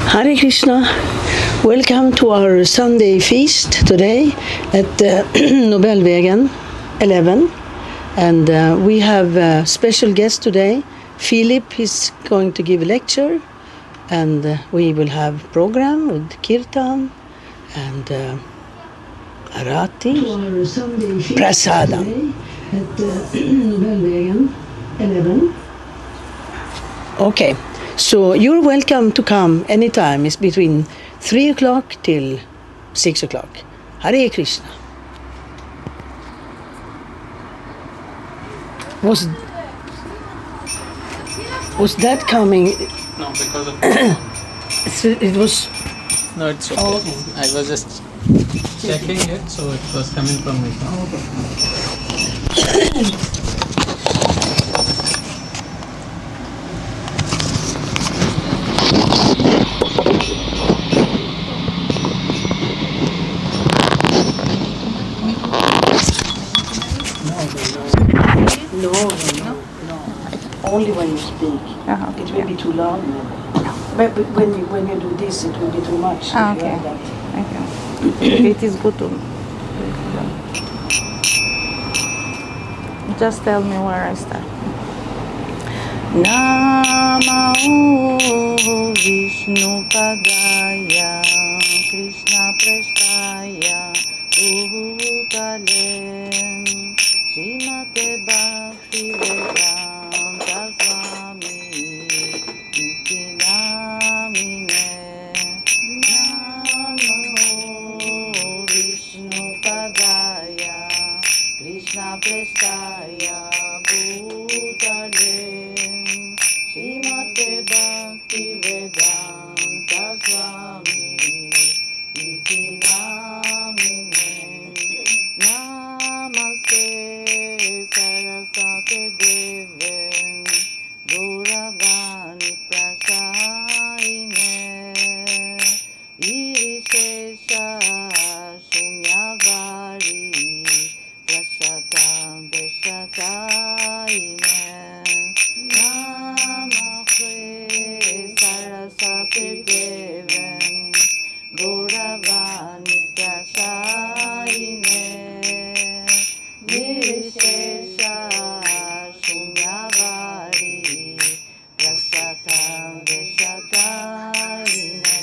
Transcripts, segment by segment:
Hare Krishna. Welcome to our Sunday feast today at Nobelvägen 11. And we have a special guest today. Philip is going to give a lecture. And we will have program with Kirtan and Arati, Prasadam. At Nobelvägen 11. Okay. So you're welcome to come anytime. It's between 3 o'clock till 6 o'clock. Hare Krishna. Was that coming? No, because of it was. No, it's okay. Oh, okay. I was just checking it, so it was coming from my phone. No. Only when you speak. Okay. It will be too loud. But when you do this, it will be too much. Okay. It is good to. Just tell me where I start. Namo Vishnu Padaya Krishna Prestaya Bhutale Srimate Bhakti Vedanta Swami Iti Namine Namo Vishnu Padaya Krishna Prestaya Bhutale Srimate Bhakti Vedanta Swami Iti Namine Namaste Sarasate Deve Gauravani Prasayine Irishesha Shunyavadi Prashatam Deshataine Namaste Sarasate Deve Gauravani Prasayine Nirishesha Shunyavadi Prasatam Deshatayine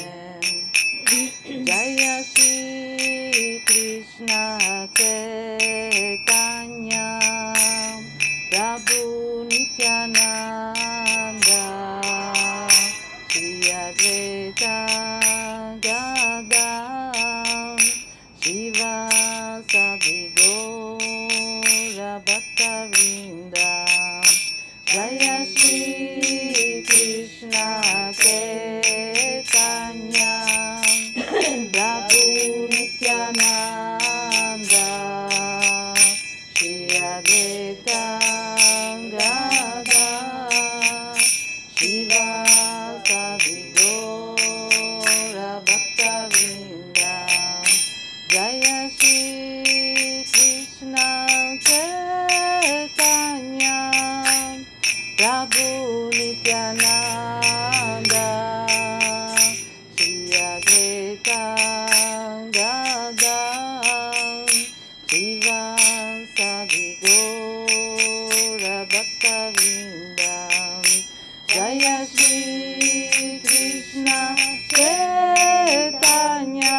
Jaya Shri Krishna Chaitanya Prabhu Nityananda Shri Advaita Gadam Shiva Sadi Gaura Bhakta Vrinda Jaya Shri Krishna Chaitanya Prabhu Nityananda Shri Advaita Gadam Shiva Sadi Gaura Bhakta Vrinda Jaya Shri Krishna Chaitanya Prabhu Nityananda Shri Advaita Gadam Shiva Sadi Gaura Bhakta Vrinda Jaya Shri Krishna Chaitanya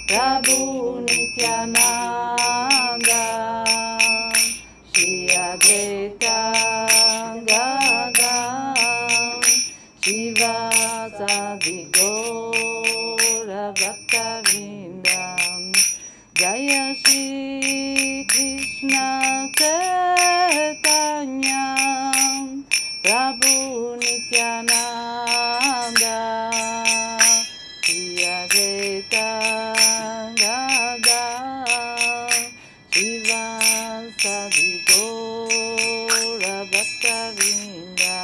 Prabhu Nityananda Shri Advaita Gadam Shiva Sadi Gaura Bhakta Vrinda Jaya Shri Krishna Chaitanya Prabhu Nityananda Shri Advaita Gadam Shiva Sadi Gaura Bhakta Vrinda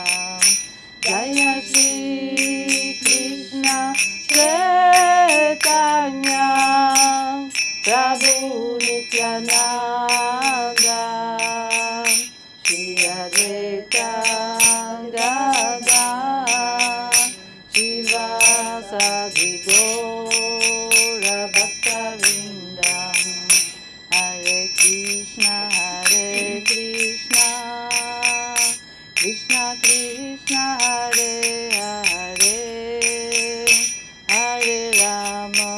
Jaya Shri Krishna Chaitanya Prabhu Nityananda Shri Advaita Gadam Krishna Krishna Hare Hare Hare Rama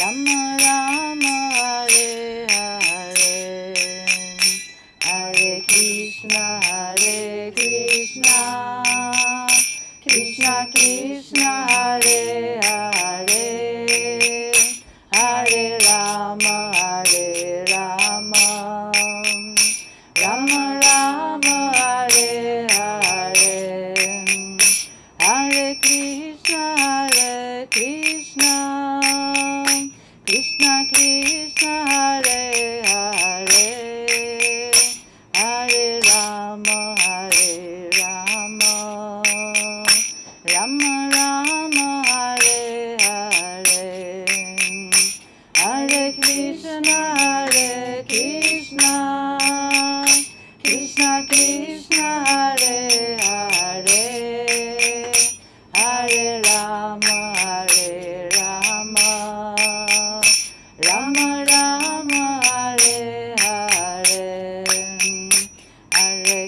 Rama Rama Hare Hare Hare Krishna Krishna Krishna Hare Hare Hare Rama Rama Rama Hare Hare Hare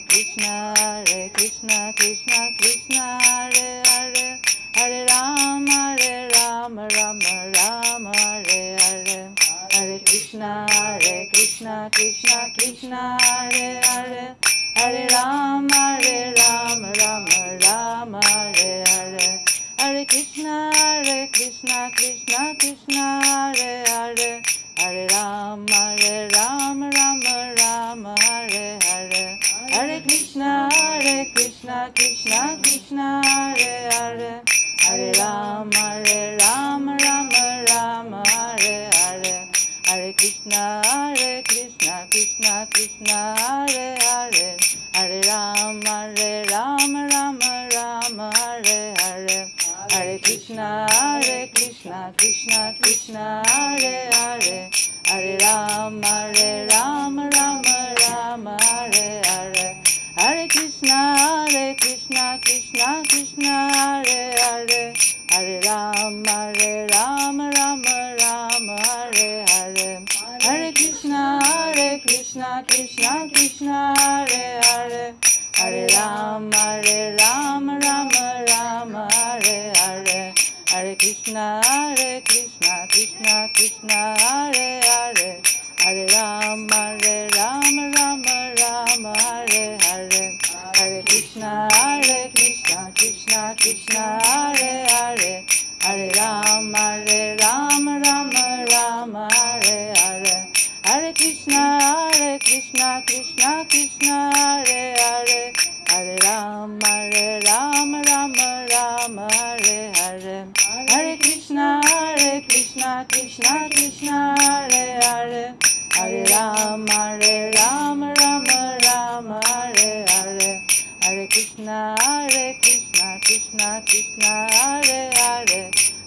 Krishna Krishna Krishna Krishna Hare Hare Hare Rama Rama Rama Hare Hare Hare Krishna Krishna Krishna Krishna Hare Hare Hare Rama Rama Rama Hare Hare Hare Krishna Krishna Krishna Hare Hare Hare Rama Rama Rama Hare Hare Hare Krishna Krishna Krishna Hare Hare Hare Rama Rama Hare Hare Hare Krishna Krishna Krishna Hare Hare Hare Rama Rama Hare Hare Hare Krishna Krishna Krishna Hare Hare Hare Rama Rama Hare Hare Hare Krishna Krishna Krishna Hare Hare Hare Rama Rama Hare Hare Hare Krishna Krishna Krishna Hare Hare Hare Rama Rama Hare Hare Hare Krishna Krishna Krishna Hare Hare Hare Rama Rama Hare Hare Hare Krishna Krishna Krishna Hare Hare Hare Rama Rama Hare Hare Hare Krishna Krishna Krishna Hare Hare Hare Rama Rama Hare Hare Hare Krishna Krishna Krishna Hare Hare Hare Rama Rama Hare Hare Hare Krishna Krishna Krishna Hare Hare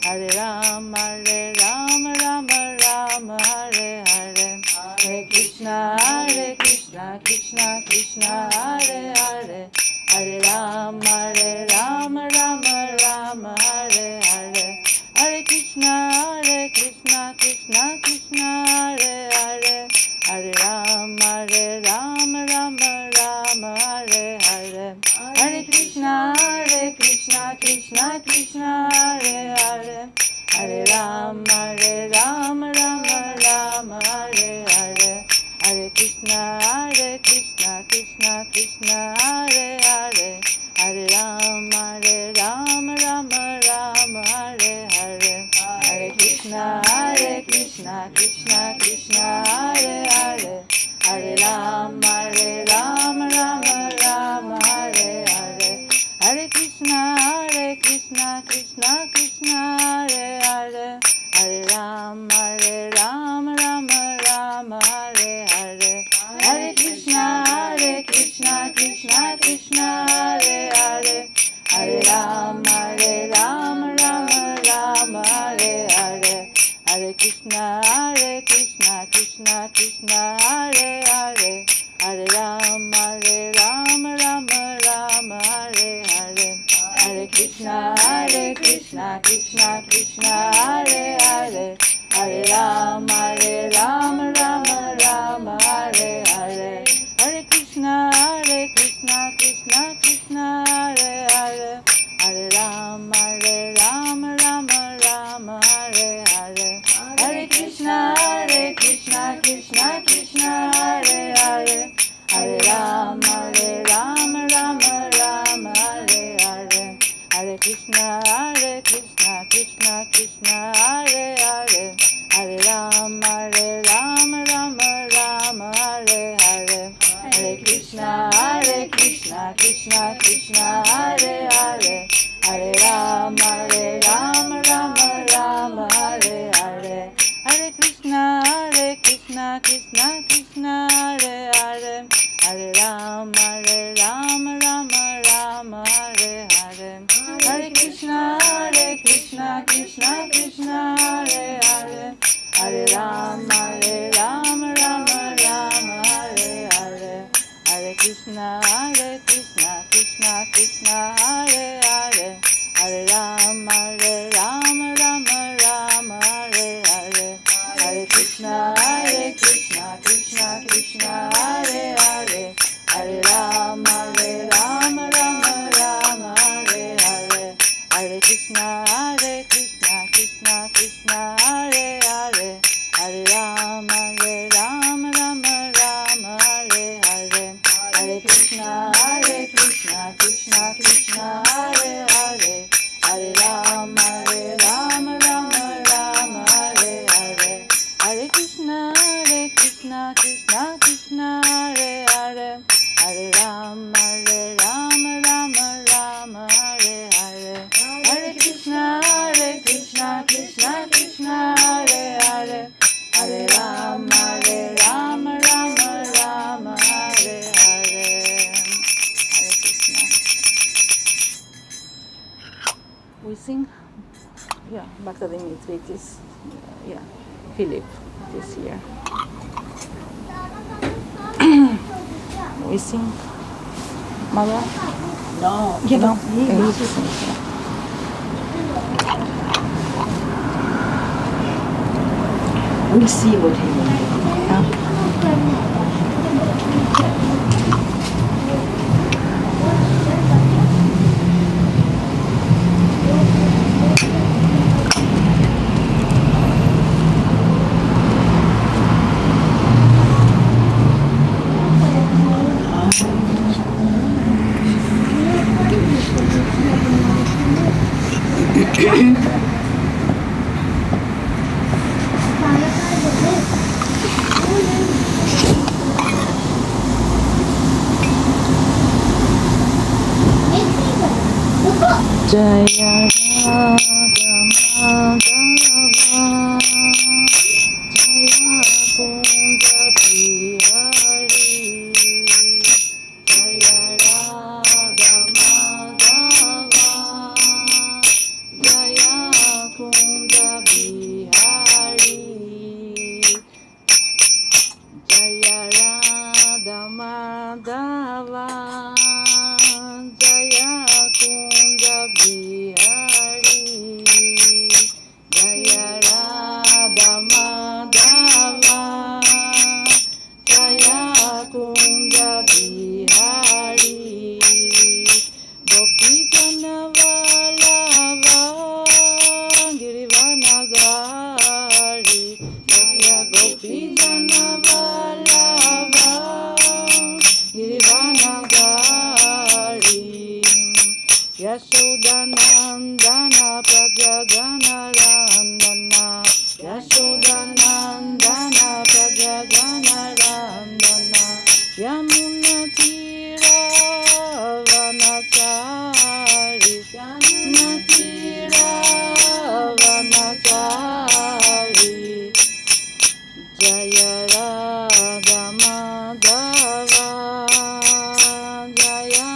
Hare Rama Rama Hare Hare Hare Krishna Krishna Krishna Hare Hare Hare Rama Rama Hare Hare Hare Krishna Krishna Krishna Hare Hare Hare Rama Rama Hare Hare Hare Krishna Krishna Krishna Hare Hare Hare Rama Rama Hare Hare Hare Krishna Krishna Krishna Hare Hare Hare Rama Rama Hare Hare Hare Krishna Krishna Krishna Hare Hare Hare Rama Rama Hare Hare Hare Krishna Krishna Hare Hare Hare Rama Rama Hare Hare Hare Krishna Krishna Hare Hare Hare Rama Rama Hare Hare Hare Krishna Krishna Hare Hare Hare Rama Rama Hare Hare Hare Krishna Krishna Hare Hare Hare Rama Rama Hare Hare Hare Krishna Krishna Hare Hare Hare Rama Rama Hare Hare Hare Krishna Krishna Hare Hare Hare Rama Rama Hare Hare Krishna, Hare Krishna, Krishna Krishna, Hare Hare, Hare Rama, Rama Rama, Hare Hare, Hare Krishna, Krishna Krishna, Hare Hare, Hare Rama, Rama Rama, Hare Hare, Hare Krishna, Krishna Krishna, Hare Hare, Hare Rama, Rama Rama, Hare Hare, Hare Krishna, Krishna Krishna, Hare Hare, Hare Rama, Rama Rama, Hare Hare, Hare Krishna, Krishna Krishna, Hare Hare, Hare Rama, Rama Rama, Hare Hare, Hare Krishna, Krishna Krishna, Hare Hare, Hare Rama, Rama Rama, Hare Hare, Hare Krishna, Krishna Krishna, Hare Hare, Hare Rama, Rama Rama, Hare Hare, Hare Krishna, Krishna Krishna, Hare Hare, Hare Rama, Rama Rama, Hare Hare, Hare Krishna, Krishna Krishna, Hare Hare, Hare Rama, Rama Rama, Hare Hare, Hare Krishna. We sing, yeah, Bhakta Philos, yeah, Philip this year. We sing, Mother? No. Yeah, no. We'll see what he will do. Jaya Radha Madhava, Jaya Kunja Bihari, Jaya Radha Madhava, Jaya Kunja Bihari, Jaya Radha Madhava, Jaya Kunja Bihari, Jaya Radha Madhava, Jaya Kunja Bihari, Gopi Jana Vallabha, Girivanagari, Gopi Jana Vallabha, Girivanagari, Yashodanandana Pradyagana Randana, Yashodanandana Pradyagana Randana, Yamuna Tira Vanachari, Yamuna Tira Vanachari, Jaya Radha Madhava, Jaya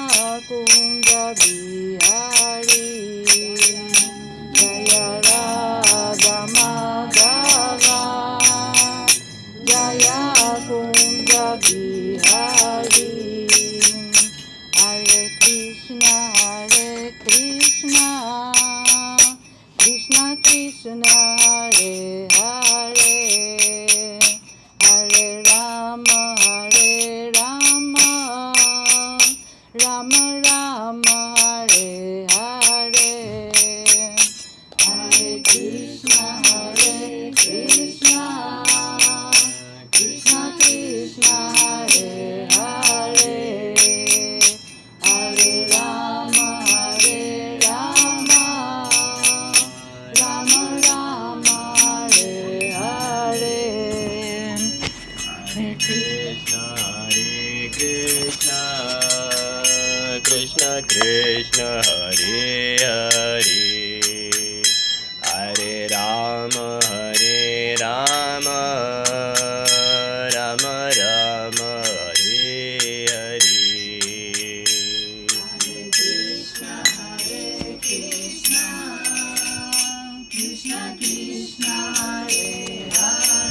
Kunja Bihari, Jaya Radha Madhava, Jaya Kunja Bihari, Krishna Krishna Hare Hare Hare Rama Hare Rama Rama Rama Hare Hare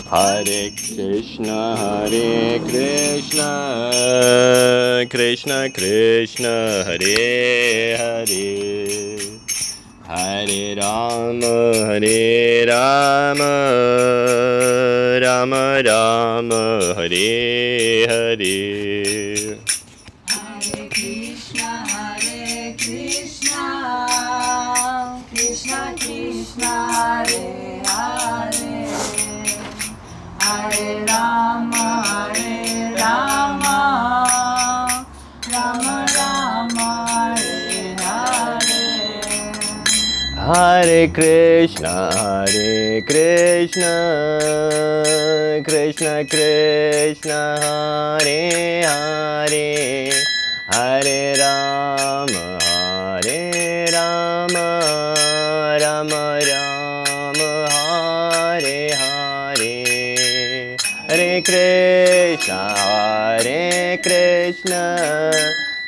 Hare Krishna, Hare Krishna, Krishna Krishna, Hare Hare, Hare Rama, Hare Rama, Rama Rama, Hare Hare. Hare Krishna, Krishna Krishna, Hare Hare, Hare Rama, Rama Rama, Hare Hare. Hare Krishna, Krishna Krishna, Hare Hare, Hare Rama, Rama Rama, Hare Hare. Hare Krishna,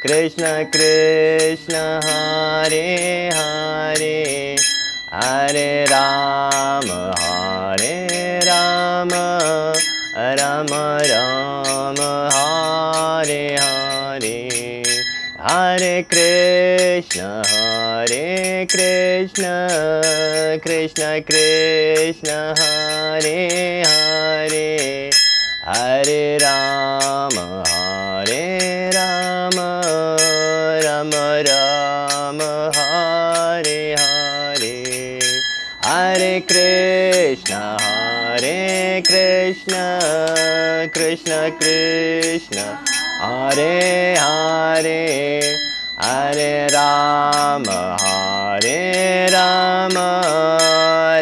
Krishna Krishna, Hare Hare, Hare Rama, Rama Rama, Hare Hare. Hare Krishna, Krishna Krishna, Hare Hare, Hare Rama, Rama Rama, Hare Hare. Hare Krishna, Krishna Krishna, Hare Hare, Hare Rama,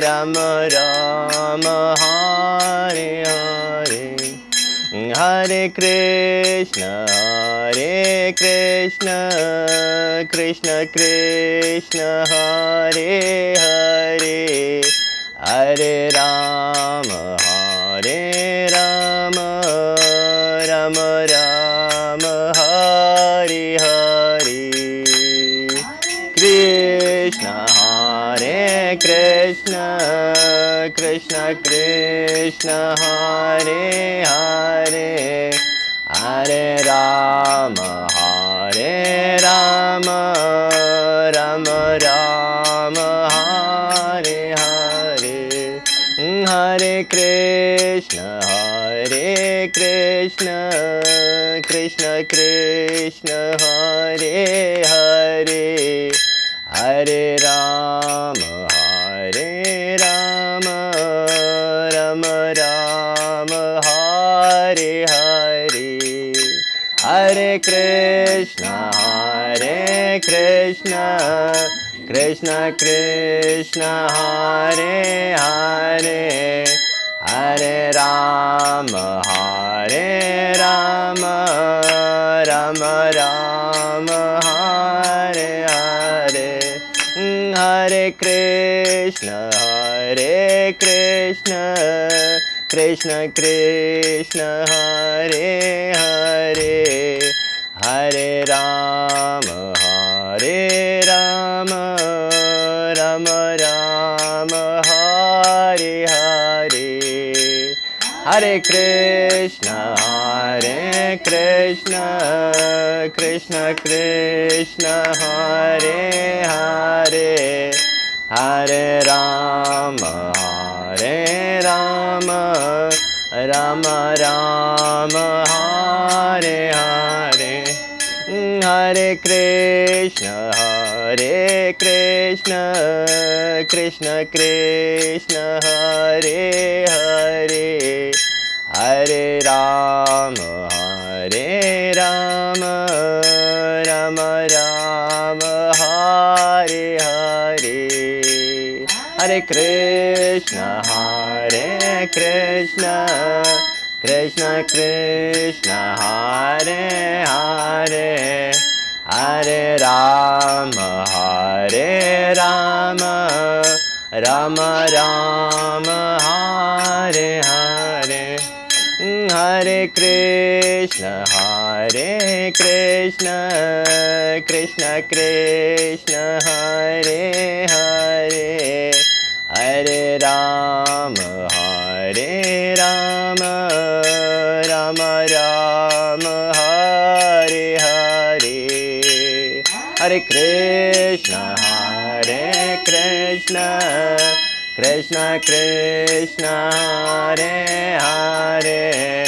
Rama Rama, Hare Hare. Hare Krishna, Krishna Krishna, Hare Hare, Hare Rama, Rama Rama, Hare Hare. Krishna, Krishna Krishna, Hare Hare, Hare Rama, Rama Rama, Hare Hare. Hare Krishna, Krishna Krishna, Hare Hare, Hare Rama, Rama Rama, Hare Hare. Hare Krishna, Krishna Krishna, Hare Hare, Hare Rama, Rama Rama, Hare Hare. Hare Krishna, Krishna Krishna, Hare Hare, Hare Rama, Rama Rama, Hare Hare. Hare Krishna, Krishna Krishna, Hare Hare, Hare Rama, Rama Rama, Hare Hare. Hare Krishna, Krishna Krishna, Hare Hare, Hare Rama, Rama Rama, Hare Hare. Hare Krishna, Hare Krishna, Krishna Krishna, Hare Hare, Hare Rama, Hare Rama, Rama Rama, Hare Hare. Hare Krishna, Hare Krishna, Krishna Krishna, Hare Hare, Hare Rama, Hare Rama, Rama Rama, Hare Hare. Hare Krishna, Hare Krishna, Krishna Krishna, Hare Hare,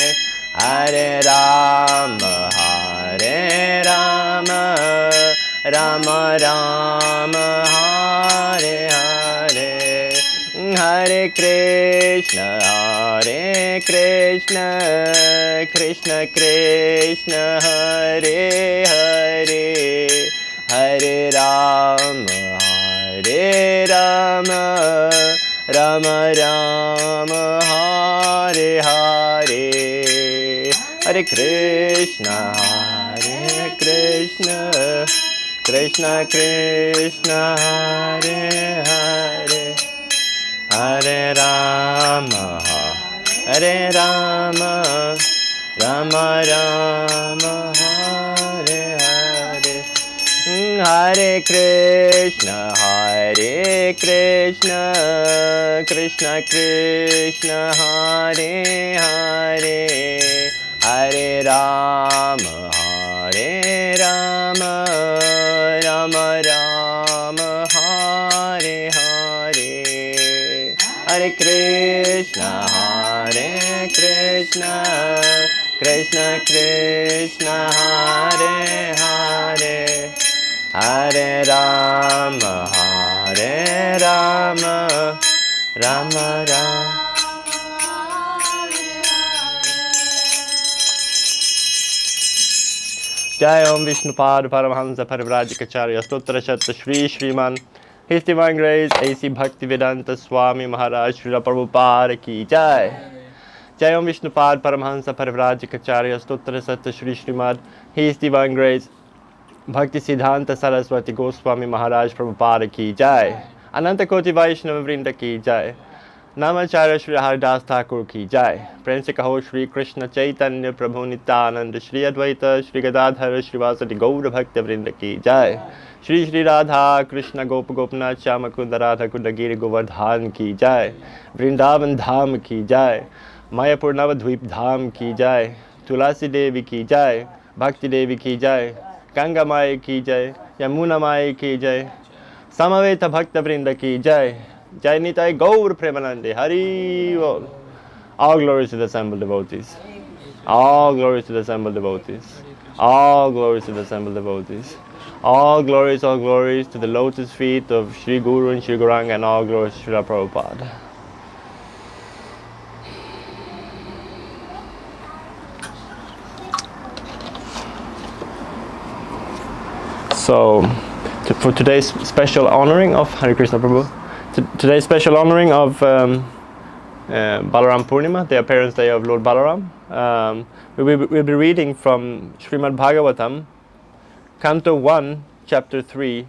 Hare Rama, Hare Rama, Rama Rama, Hare Hare. Hare Krishna, Hare Krishna, Krishna Krishna, Hare Hare, Hare Rama, Hare Rama, Rama Rama, Hare Hare. Hare Krishna, Hare Krishna, Krishna Krishna, Hare Hare, Hare Rama, Hare Rama, Rama Rama, Hare Hare. Hare Krishna, Hare Krishna, Krishna Krishna, Hare Hare, Hare Rama, Hare Rama, Rama Rama, Hare Hare. Hare Krishna, Hare Krishna, Krishna Krishna, Hare Hare, Hare Rama, Hare Rama, Rama Rama. Jai Om Vishnupad Paramahansa Parivrajikacharya Stotra Shatta Shri Shriman His Divine Grace A.C. Bhaktivedanta Swami Maharaj Srila Prabhupada Ki Jai. Jai Om Vishnupad Paramahansa Parivrajikacharya Stotra Shatta Shri Shriman His Divine Grace Bhakti Siddhanta Saraswati Goswami Maharaj Prabhupada Ki Jai. Ananta Koti Vaishnava Vrinda Ki Jai. Namacharya Shri Haridas Thakur Ki Jai. Prem se kaho Shri Krishna Chaitanya Prabhu Nityananda Shri Advaita Shri Gadadhara Shri Vasati Gaura Bhakta Vrinda Ki Jai. Shri Shri Radha Krishna Gopa Gopinath Shama Kunda Radha Kunda Giri Govardhan Ki Jai. Vrindavan Dham Ki Jai. Mayapur Navadvip Dham Ki Jai. Tulasi Devi Ki Jai. Bhakti Devi Ki Jai. Ganga Maya Ki Jai. Yamuna Maya Ki Jai. Samaveta Bhakta Vrinda Ki Jai. Jai Nitai Gaur Premanande Hari Bol. All glories to the assembled devotees. All glories to the assembled devotees. All glories to the assembled devotees. All glories to the lotus feet of Shri Guru and Shri Gauranga, and all glories to Srila Prabhupada. So, for today's special honoring of Hare Krishna Prabhu, today's special honoring of Balaram Purnima, the appearance day of Lord Balaram, we'll be reading from Srimad Bhagavatam, Canto 1, Chapter 3,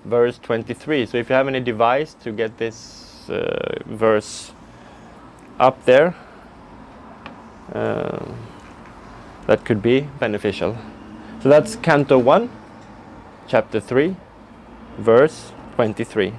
verse 23. So if you have any device to get this verse up there, that could be beneficial. So that's Canto 1, Chapter 3, verse 23.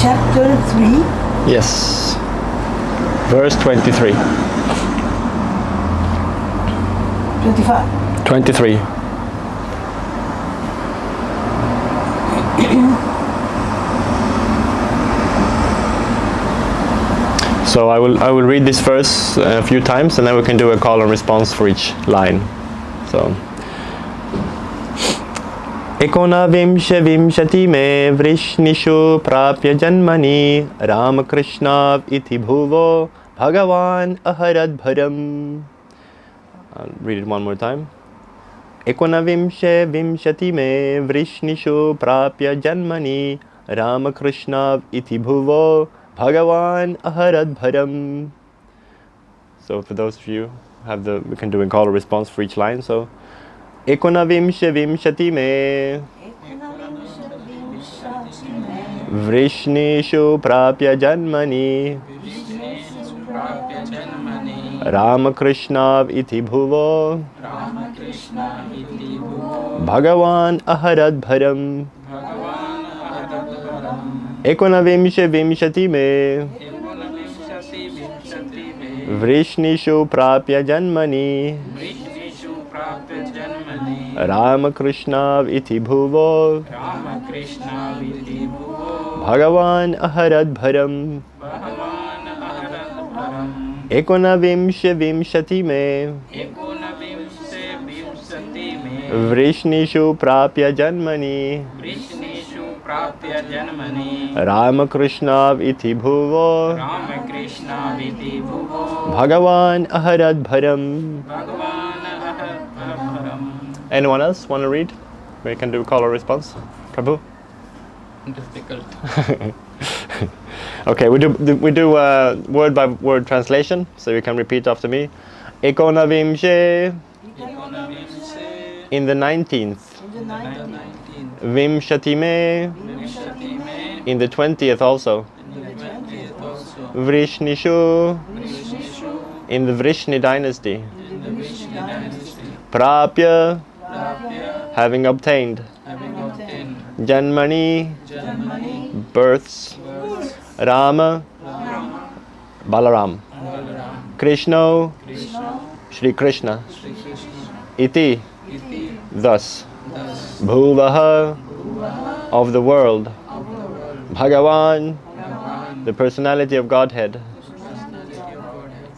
Chapter 3. Yes. Verse 23. 25. 23. So I will read this verse a few times, and then we can do a call and response for each line. So. Ekonavimshe vimshati me vrishnishu prapya janmani Ramakrishna iti bhuvo Bhagavan aharad bharam. I'll read it one more time. Ekonavimshe vimshati me vrishnishu prapya janmani Ramakrishna iti bhuvo Bhagavan aharad bharam. So for those of you who we can do a call or response for each line. So Ekonavimshe vimshati me vrishnishu prapya janmani Ramakrishna iti bhuvo Bhagavan aharad bharam. Ekonavimshe vimshati me vrishnishu prapya janmani Ramakrishna iti bhuvo Bhagavan aharad bharam. Ekonavimshe vimshati me vrishnishu prapya janmani Ramakrishna iti bhuvo Bhagavan aharad bharam. Anyone else want to read? We can do call or response. Prabhu? Difficult. Okay, we do word by word translation, so you can repeat after me. Ekonavimshe in the 19th. Vimshati me in the 20th also. Vrishnishu in the Vrishni dynasty. Prapya having obtained. Janmani births. Rama Balaram. Krishna Shri Krishna. Iti thus. Bhuvaha of the world. Bhagavan the personality of Godhead.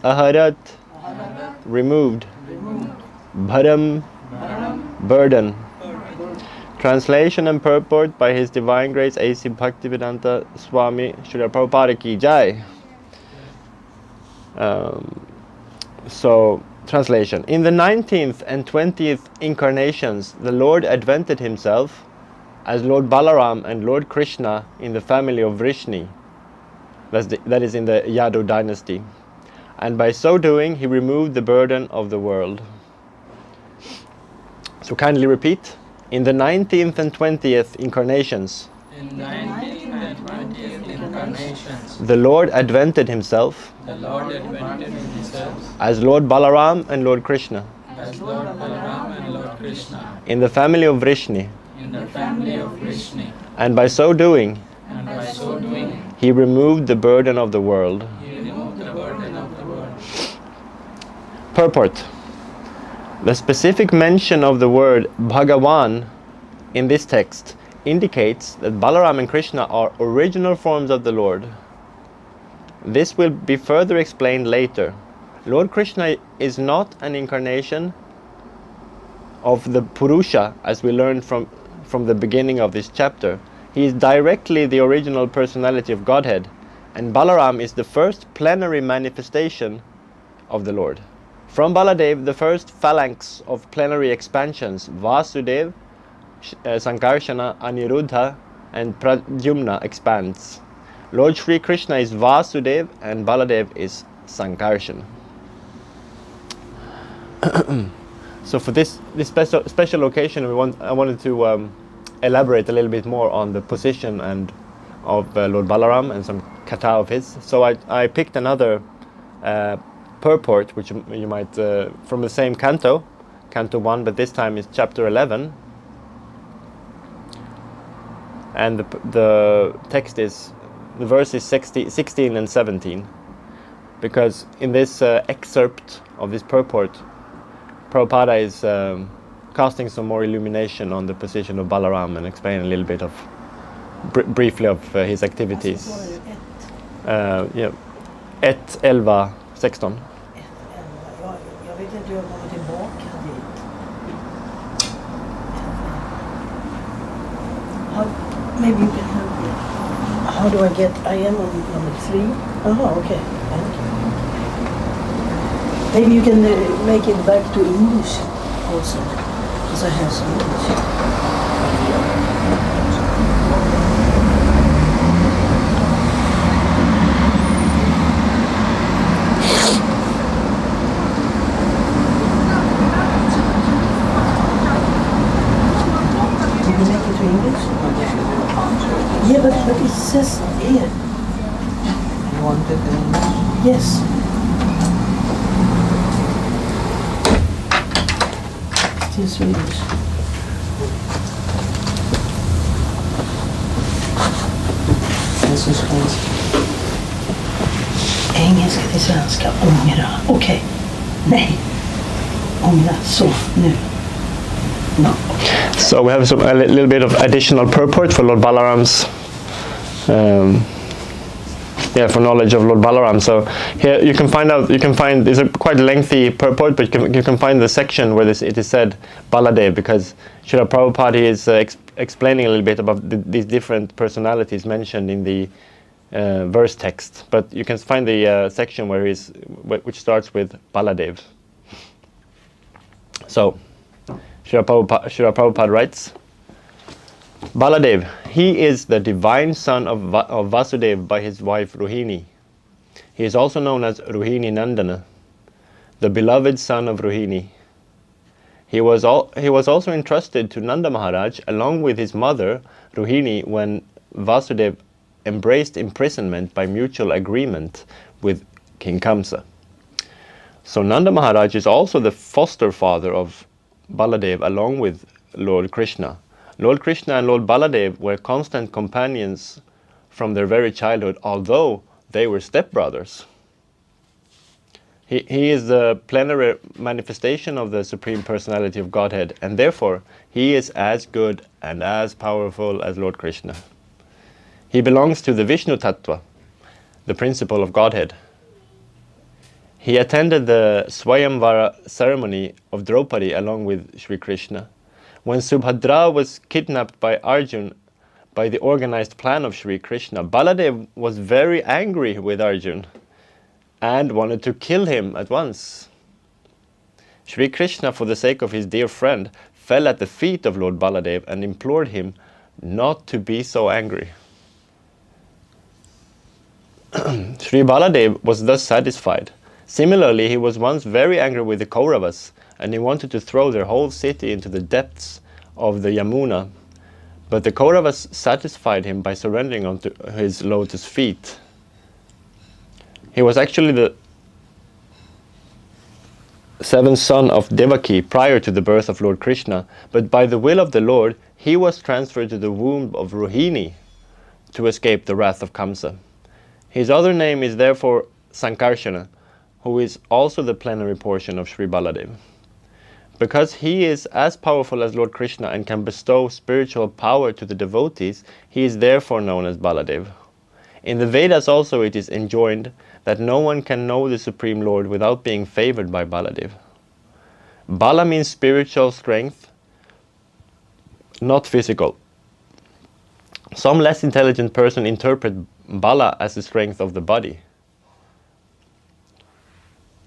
Aharat removed. Bharam burden. Translation and purport by His Divine Grace A.C. Bhaktivedanta Swami Srila Prabhupada Ki Jai. So, translation. In the 19th and 20th incarnations, the Lord advented Himself as Lord Balaram and Lord Krishna in the family of Vrishni. That is in the Yadu dynasty. And by so doing, He removed the burden of the world. So kindly repeat. In the 19th and 20th incarnations, the Lord advented Himself as Lord Balaram and Lord Krishna in the family of Vrishni. And by so doing, He removed the burden of the world. Purport. The specific mention of the word Bhagavan in this text indicates that Balaram and Krishna are original forms of the Lord. This will be further explained later. Lord Krishna is not an incarnation of the Purusha, as we learned from the beginning of this chapter. He is directly the original personality of Godhead, and Balaram is the first plenary manifestation of the Lord. From Baladev, the first phalanx of plenary expansions, Vasudev, Sankarshana, Aniruddha, and Pradyumna expands. Lord Shri Krishna is Vasudev and Baladev is Sankarshan. So for this special occasion, I wanted to elaborate a little bit more on the position and of Lord Balaram and some kata of his. So I picked another purport, which you might, from the same canto 1, but this time is chapter 11. And the text is, the verse is 16 and 17. Because in this excerpt of this purport, Prabhupada is casting some more illumination on the position of Balaram and explaining a little bit of, briefly of his activities. Yeah. 1, 11, 16. Jag vet inte hur jag kommer tillbaka dit. Maybe you can help me. How do I get... I am on number 3. Okay. Thank you. Maybe you can make it back to English also. Because I have some English. Yeah, but it says here. You want it in English? Yes. Still Swedish. This is English. Engelska till svenska. Ångra. Okej. Nej. Ångra. Så. Nu. No. So we have a little bit of additional purport for Lord Balaram's, for knowledge of Lord Balaram. So here you can find it's a quite lengthy purport, but you can find the section where it is said Baladev, because Srila Prabhupada is explaining a little bit about these different personalities mentioned in the verse text. But you can find the section which starts with Baladev. So Srila Prabhupada writes, Baladev, he is the divine son of Vasudev by his wife Rohini. He is also known as Rohini Nandana, the beloved son of Rohini. He was also entrusted to Nanda Maharaj along with his mother Rohini when Vasudev embraced imprisonment by mutual agreement with King Kamsa. So Nanda Maharaj is also the foster father of Baladev along with Lord Krishna. Lord Krishna and Lord Baladev were constant companions from their very childhood, although they were stepbrothers. He is the plenary manifestation of the Supreme Personality of Godhead, and therefore he is as good and as powerful as Lord Krishna. He belongs to the Vishnu Tattva, the principle of Godhead. He attended the Swayamvara ceremony of Draupadi along with Sri Krishna. When Subhadra was kidnapped by Arjun by the organized plan of Sri Krishna, Baladev was very angry with Arjun and wanted to kill him at once. Sri Krishna, for the sake of his dear friend, fell at the feet of Lord Baladev and implored him not to be so angry. Sri Baladev was thus satisfied. Similarly, he was once very angry with the Kauravas, and he wanted to throw their whole city into the depths of the Yamuna. But the Kauravas satisfied him by surrendering onto his lotus feet. He was actually the seventh son of Devaki prior to the birth of Lord Krishna, but by the will of the Lord, he was transferred to the womb of Rohini to escape the wrath of Kamsa. His other name is therefore Sankarshana, who is also the plenary portion of Sri Baladev. Because he is as powerful as Lord Krishna and can bestow spiritual power to the devotees, he is therefore known as Baladev. In the Vedas also it is enjoined that no one can know the Supreme Lord without being favored by Baladev. Bala means spiritual strength, not physical. Some less intelligent person interpret Bala as the strength of the body.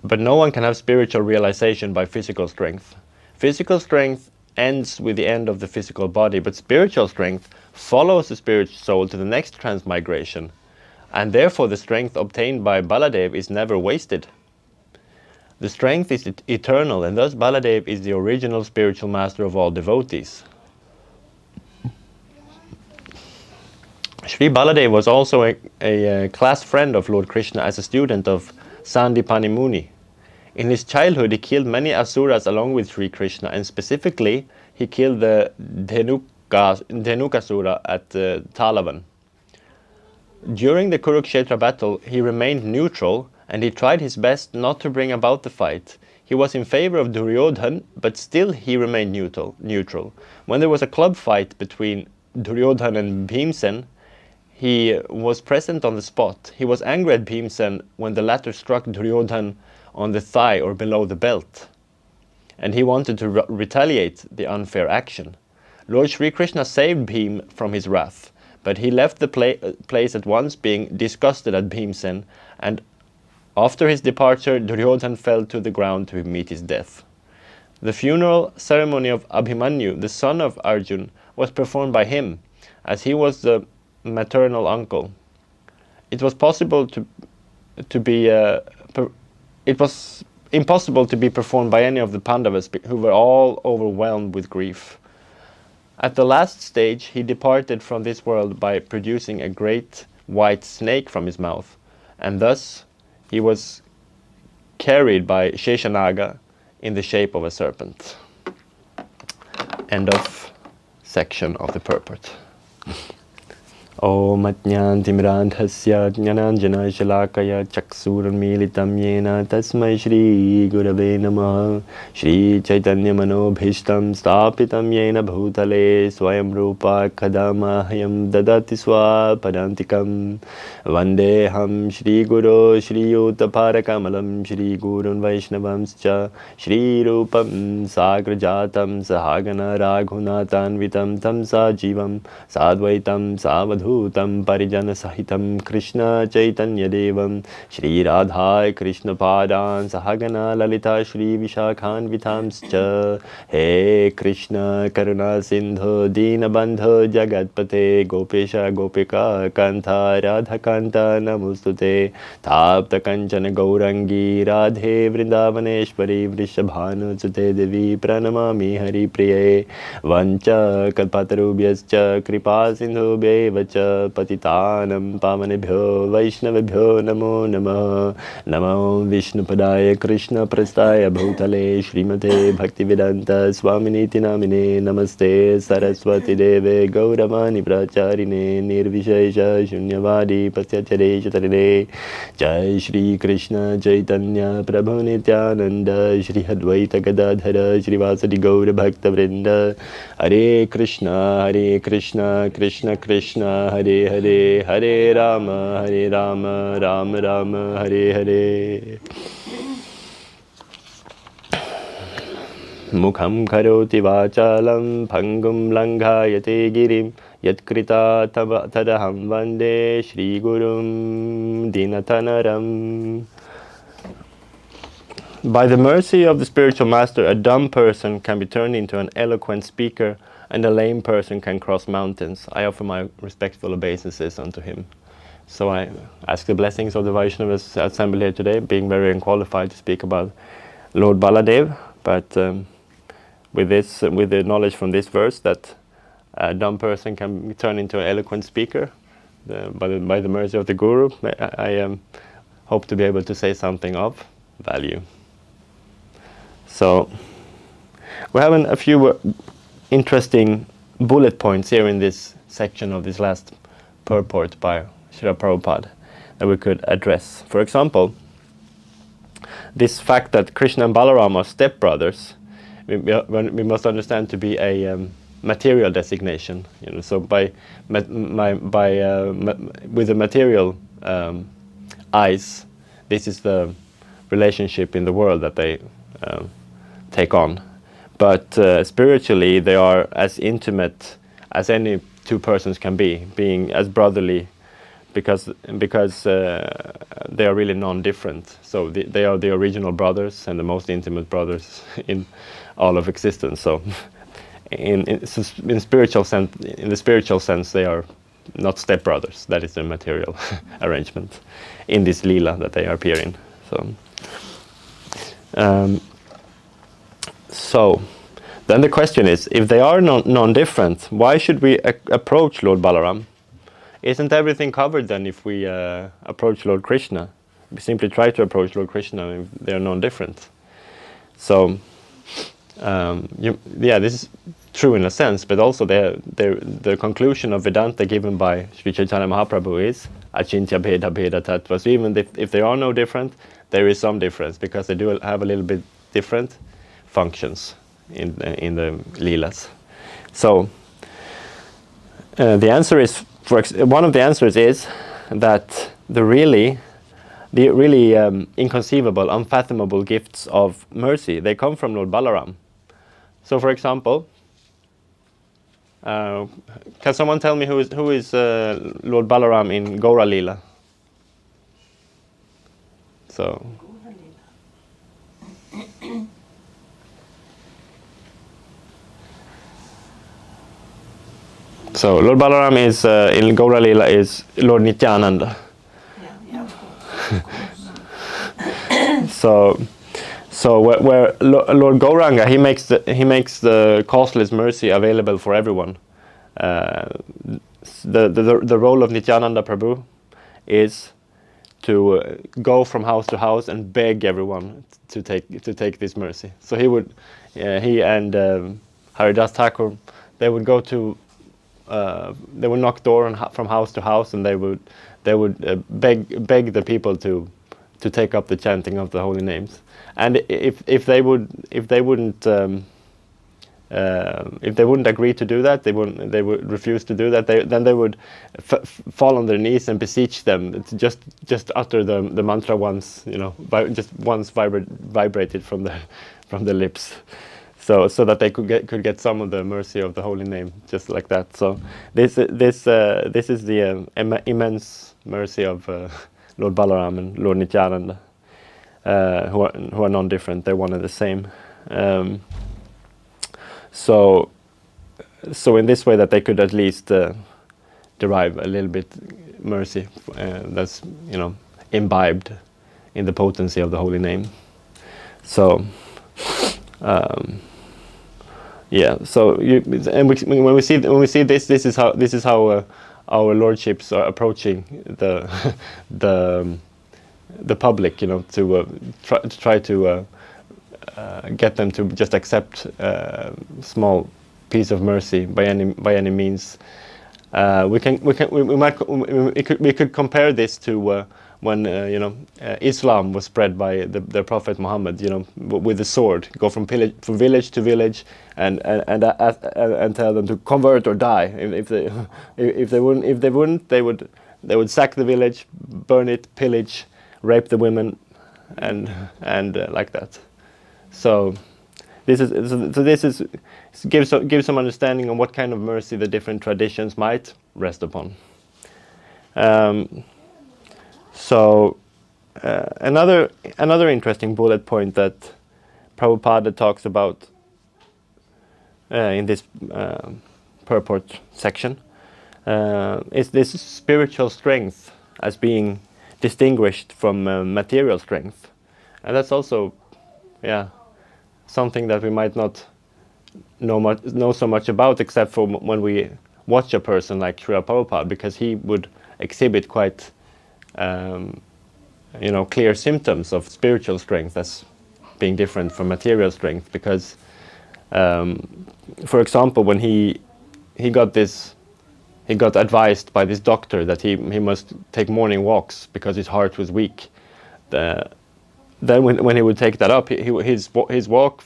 But no one can have spiritual realization by physical strength. Physical strength ends with the end of the physical body, but spiritual strength follows the spiritual soul to the next transmigration, and therefore the strength obtained by Baladev is never wasted. The strength is eternal, and thus Baladev is the original spiritual master of all devotees. Sri Baladev was also a class friend of Lord Krishna as a student of Sandipani Muni. In his childhood, he killed many asuras along with Sri Krishna, and specifically, he killed the Dhenukasura at Talavan. During the Kurukshetra battle, he remained neutral, and he tried his best not to bring about the fight. He was in favor of Duryodhan, but still he remained neutral. When there was a club fight between Duryodhan and Bhimsen, he was present on the spot. He was angry at Bhimsen when the latter struck Duryodhan on the thigh or below the belt, and he wanted to retaliate the unfair action. Lord Sri Krishna saved Bhim from his wrath, but he left the place at once, being disgusted at Bhimsen, and after his departure Duryodhan fell to the ground to meet his death. The funeral ceremony of Abhimanyu, the son of Arjun, was performed by him, as he was the maternal uncle. It was impossible to be performed by any of the Pandavas, who were all overwhelmed with grief. At the last stage, he departed from this world by producing a great white snake from his mouth, and thus he was carried by Sheshanaga in the shape of a serpent. End of section of the purport. Om Ajnantimrandhasya Jnananjana Shalakaya Chaksuranmilitam Yena Tasmai Shri Gurave Namaha. Shri Chaitanya Manobhishtam Stapitam Yena Bhutale Swayam Rupa Kadamahayam Dadati Swapadantikam. Vandeham Shri Guru Shri Uttaparakamalam Shri Gurun Vaishnavamscha Shri Rupam Sagrajatam Sahagana Raghunathanvitam Tam Sajivam Sadvaitam Savadhu Tam Parijana Sahitam Krishna Chaitanya Devam Shri Radha Krishna Padan Sahagana Lalita Shri Vishakhan Vitamscha. He Krishna Karuna Sindhu Dina Bandhu Jagatpate Gopesha Gopika Kanta Radha Kanta Namustute Tapta Kanchana Gaurangi Radhe Vrindavaneshwari Vrishabhanu Sute Devi Pranamami Hari Priye Vancha Kalpatarubhyascha Kripa Sindhu Bevacha Patitanam Pavanebhyo Vaishnavebhyo Namo Namah. Namo Vishnupadaya Krishna Prastaya Bhutale Srimate Bhaktivedanta Swaminiti Namine. Namaste Saraswati Deve Gauramani Pracharine Nirvishesha Shunyavadi Pasyachare Chatarine. Jai Shri Krishna Chaitanya Prabhu Nityananda Shri Advaita Gadadhara Shri Vasadi Gaura Bhakta Vrinda. Hare Krishna Krishna Krishna Hare Hare Hare Rama Rama Rama Hare Hare. Mukham karoti vachalam Bhangum langhayate girim Yatkrita tadaham vande Shri Gurum Dinatanaram. By the mercy of the spiritual master, a dumb person can be turned into an eloquent speaker, and a lame person can cross mountains. I offer my respectful obeisances unto him. So I ask the blessings of the Vaishnavas assembled here today, being very unqualified to speak about Lord Baladev, but with the knowledge from this verse that a dumb person can be turned into an eloquent speaker, by the mercy of the Guru, I hope to be able to say something of value. So we have a few interesting bullet points here in this section of this last purport by Srila Prabhupada that we could address. For example, this fact that Krishna and Balaram are stepbrothers, we must understand to be a material designation. So with the material eyes, this is the relationship in the world that they take on. But spiritually, they are as intimate as any two persons can be, being as brotherly, because they are really non-different. So they are the original brothers and the most intimate brothers in all of existence. So in the spiritual sense, they are not stepbrothers. That is the material arrangement in this lila that they appear in. So then the question is, if they are non-different, why should we approach Lord Balaram? Isn't everything covered then if we approach Lord Krishna? We simply try to approach Lord Krishna if they are non-different. So this is true in a sense, but also the conclusion of Vedanta given by Sri Chaitanya Mahaprabhu is Achintya Bheda Bheda Tattva. So even if they are no different, there is some difference, because they do have a little bit different functions in the Leelas. So the answer is one of the answers is that the really inconceivable, unfathomable gifts of mercy, they come from Lord Balaram. So, for example, can someone tell me who is Lord Balaram in Gaura Lila? So. So Lord Balaram is in Gaura Lila is Lord Nityananda. Yeah, of course. So where Lord Gauranga he makes the costless mercy available for everyone. The role of Nityananda Prabhu is to go from house to house and beg everyone to take this mercy. So he and Haridas Thakur, they would go to they would knock door from house to house, and they would beg the people to take up the chanting of the holy names. And if they wouldn't agree to do that, they would refuse to do that. Then they would fall on their knees and beseech them to just utter the mantra once, just once vibrated from the lips. So that they could get some of the mercy of the holy name, just like that. So this is the immense mercy of Lord Balaram and Lord Nityananda, who are non-different. They're one and the same. So in this way, that they could at least derive a little bit mercy that's imbibed in the potency of the holy name. So. Yeah. So when we see this is how our lordships are approaching the public, to try to get them to just accept a small piece of mercy by any means. We could compare this to when Islam was spread by the Prophet Muhammad, with the sword, go from village to village, and tell them to convert or die. If they wouldn't, they would sack the village, burn it, pillage, rape the women, and like that. So this gives some understanding on what kind of mercy the different traditions might rest upon. So another interesting bullet point that Prabhupada talks about in this purport section is this spiritual strength as being distinguished from material strength, and that's also something that we might not know so much about, except for when we watch a person like Srila Prabhupada, because he would exhibit quite clear symptoms of spiritual strength as being different from material strength. Because, for example, when he got advised by this doctor that he must take morning walks because his heart was weak. Then when he would take that up, his walk,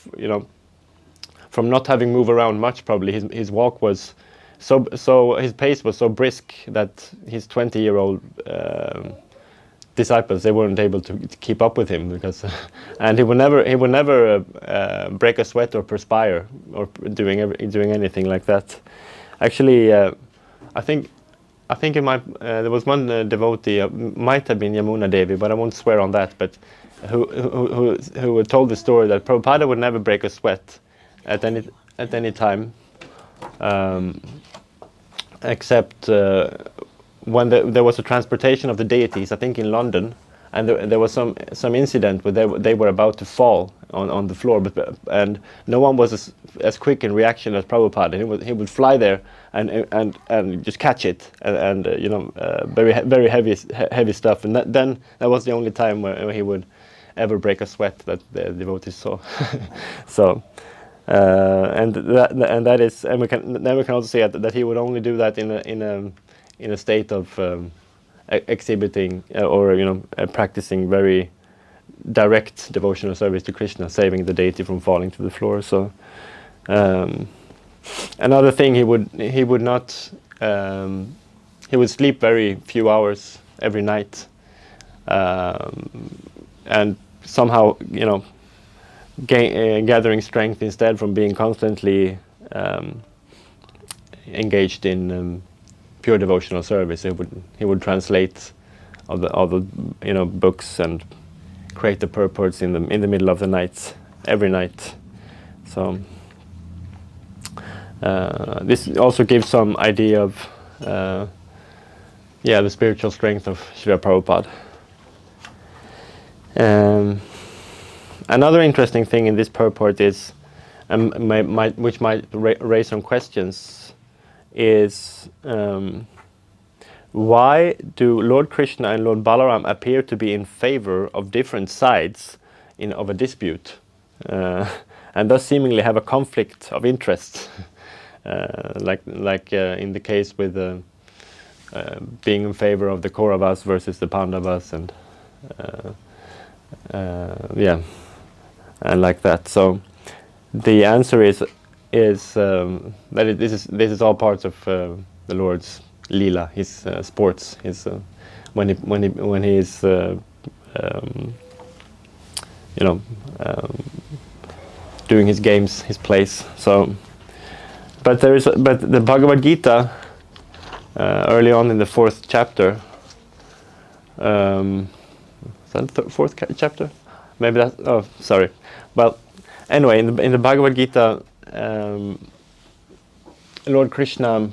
from not having moved around much, probably his walk was so his pace was so brisk that his 20-year-old disciples, they weren't able to keep up with him, because and he would never break a sweat or perspire or doing anything like that. Actually, I think it might there was one devotee, might have been Yamuna Devi, but I won't swear on that, but who told the story that Prabhupada would never break a sweat at any time, except when there was a transportation of the deities, I think in London, and there was some incident where they were about to fall on the floor, and no one was as quick in reaction as Prabhupada. He would fly there and just catch it, and very heavy stuff, and then that was the only time where he would ever break a sweat that the devotees saw. So. And that is, and we can also say that he would only do that in a state of exhibiting or practicing very direct devotional service to Krishna, saving the deity from falling to the floor. So another thing he would not he would sleep very few hours every night, and somehow, gathering strength instead from being constantly engaged in pure devotional service. He would translate all the books and create the purports in the middle of the night, every night. So this also gives some idea of the spiritual strength of Srila Prabhupada. Another interesting thing in this purport is, which might raise some questions, is why do Lord Krishna and Lord Balaram appear to be in favor of different sides of a dispute, and thus seemingly have a conflict of interest, like in the case with being in favor of the Kauravas versus the Pandavas, and and like that. So the answer is that this is all parts of the Lord's Leela, his sports, his when he is doing his games, his plays. So, but the Bhagavad Gita early on in the 4th chapter. Is that the 4th chapter? Maybe that. Oh, sorry. Well, anyway, in the Bhagavad Gita, Lord Krishna,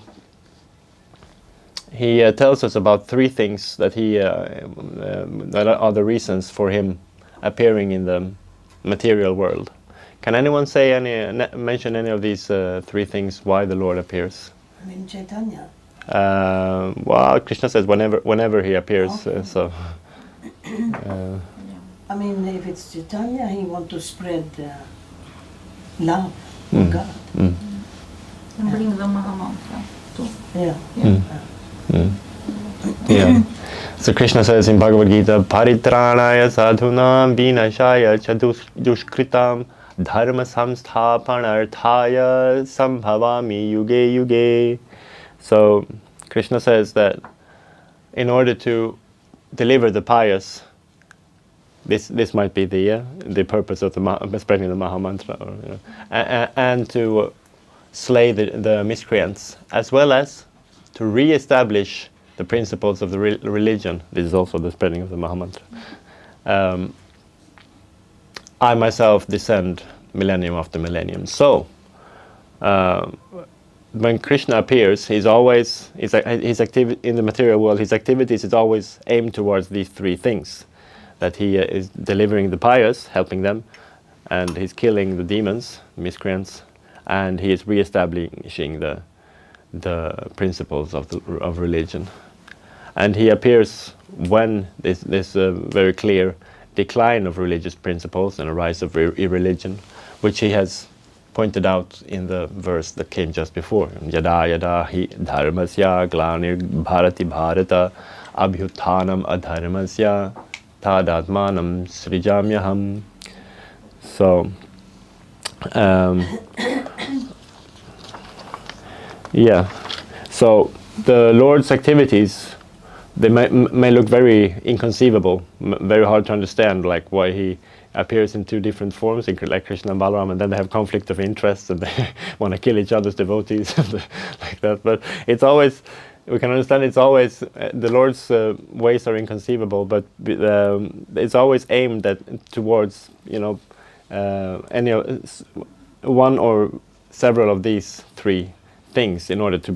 he tells us about 3 things that that are the reasons for him appearing in the material world. Can anyone mention any of these 3 things why the Lord appears? I mean Chaitanya. Well, Krishna says whenever he appears. Okay. I mean, if it's Chaitanya, he wants to spread love for God. And bring the Maha Mantra too. Yeah. Yeah. So Krishna says in Bhagavad Gita, Paritranaya sadhunam vinashaya cha dushkritam dharma samsthapanarthaya sambhavami yuge yuge. So Krishna says that in order to deliver the pious, this might be the purpose of the spreading the Maha Mantra, and to slay the miscreants, as well as to re-establish the principles of the religion. This is also the spreading of the Maha Mantra. I myself descend millennium after millennium. So when Krishna appears, his activity in the material world, his activities is always aimed towards these 3 things: that he is delivering the pious, helping them, and he's killing the demons, miscreants, and he is re-establishing the principles of religion. And he appears when this very clear decline of religious principles and a rise of irreligion, which he has pointed out in the verse that came just before. Yada yada hi dharmasya glanir bharati bharata abhyuthanam adharmasya tadatmanam srijamyaham. So, so the Lord's activities, they may look very inconceivable, very hard to understand, like why he appears in 2 different forms, like Krishna and Balaram, and then they have conflict of interest and they want to kill each other's devotees, like that. But it's always, we can understand, it's always, the Lord's ways are inconceivable, but it's always aimed towards, any one or several of these 3 things in order to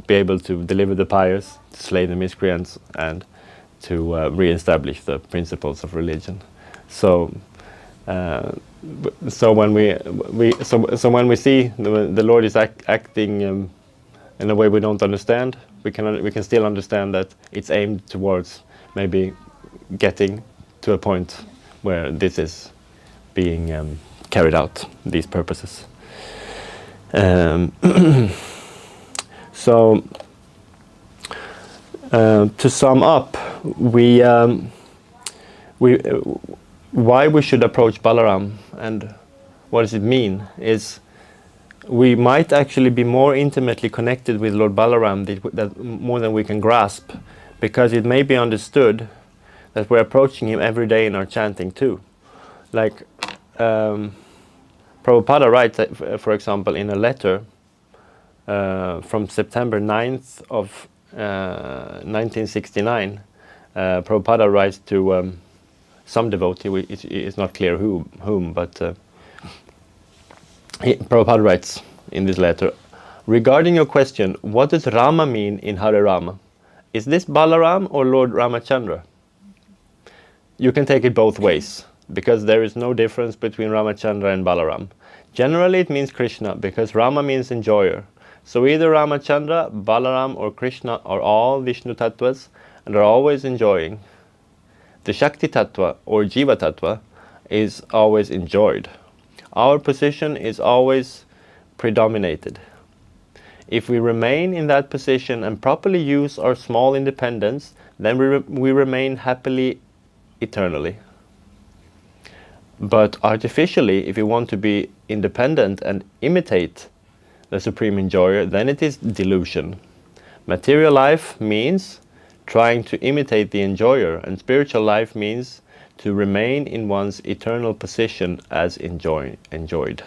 be able to deliver the pious, to slay the miscreants, and to re-establish the principles of religion. So when we see the Lord is acting in a way we don't understand, we can still understand that it's aimed towards maybe getting to a point where this is being carried out, these purposes. So to sum up, why we should approach Balaram and what does it mean is we might actually be more intimately connected with Lord Balaram that more than we can grasp, because it may be understood that we're approaching him every day in our chanting too. Like Prabhupada writes, for example, in a letter from September 9th of 1969, Prabhupada writes to some devotee, it's not clear whom, but Prabhupada writes in this letter, regarding your question, what does Rama mean in Hare Rama? Is this Balaram or Lord Ramachandra? You can take it both ways, because there is no difference between Ramachandra and Balaram. Generally it means Krishna, because Rama means enjoyer. So either Ramachandra, Balaram or Krishna are all Vishnu Tattvas and are always enjoying. The Shakti Tattva or Jiva Tattva is always enjoyed. Our position is always predominated. If we remain in that position and properly use our small independence, then we remain happily eternally. But artificially, if we want to be independent and imitate the Supreme Enjoyer, then it is delusion. Material life means trying to imitate the Enjoyer, and spiritual life means to remain in one's eternal position as enjoyed.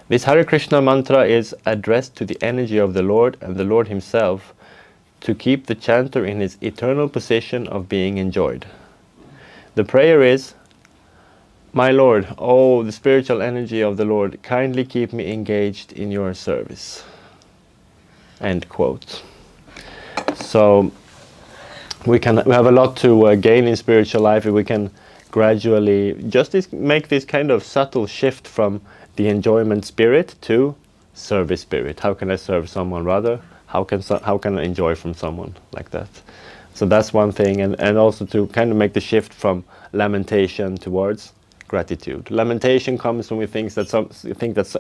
This Hare Krishna mantra is addressed to the energy of the Lord and the Lord himself to keep the chanter in his eternal position of being enjoyed. The prayer is, my Lord, oh, the spiritual energy of the Lord, kindly keep me engaged in your service. End quote. So we have a lot to gain in spiritual life if we can gradually make this kind of subtle shift from the enjoyment spirit to service spirit. How can I serve someone rather? How can I enjoy from someone like that? So that's one thing, and also to kind of make the shift from lamentation towards gratitude. Lamentation comes when we think that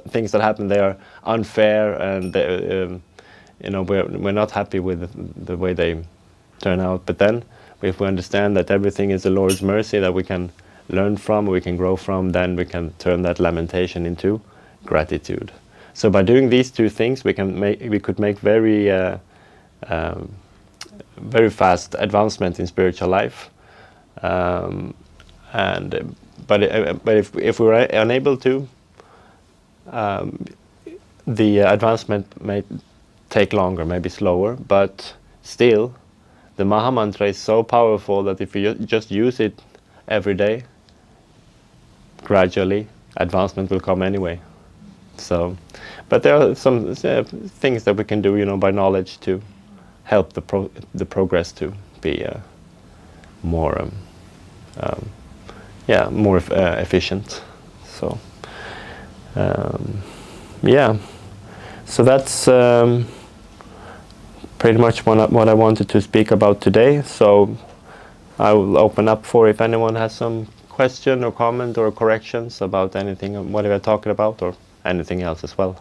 things that happen they are unfair, and we're not happy with the way they turn out. But then, if we understand that everything is the Lord's mercy that we can learn from, we can grow from, then we can turn that lamentation into gratitude. So by doing these two things, we could make very fast advancement in spiritual life. But if we're unable to, the advancement may take longer, maybe slower, but still, the Maha Mantra is so powerful that if you just use it every day, gradually, advancement will come anyway. So, but there are some things that we can do, by knowledge to help the progress to be more efficient. So, so that's pretty much what I wanted to speak about today. So I will open up for if anyone has some question or comment or corrections about anything, what we are talking about, or anything else as well.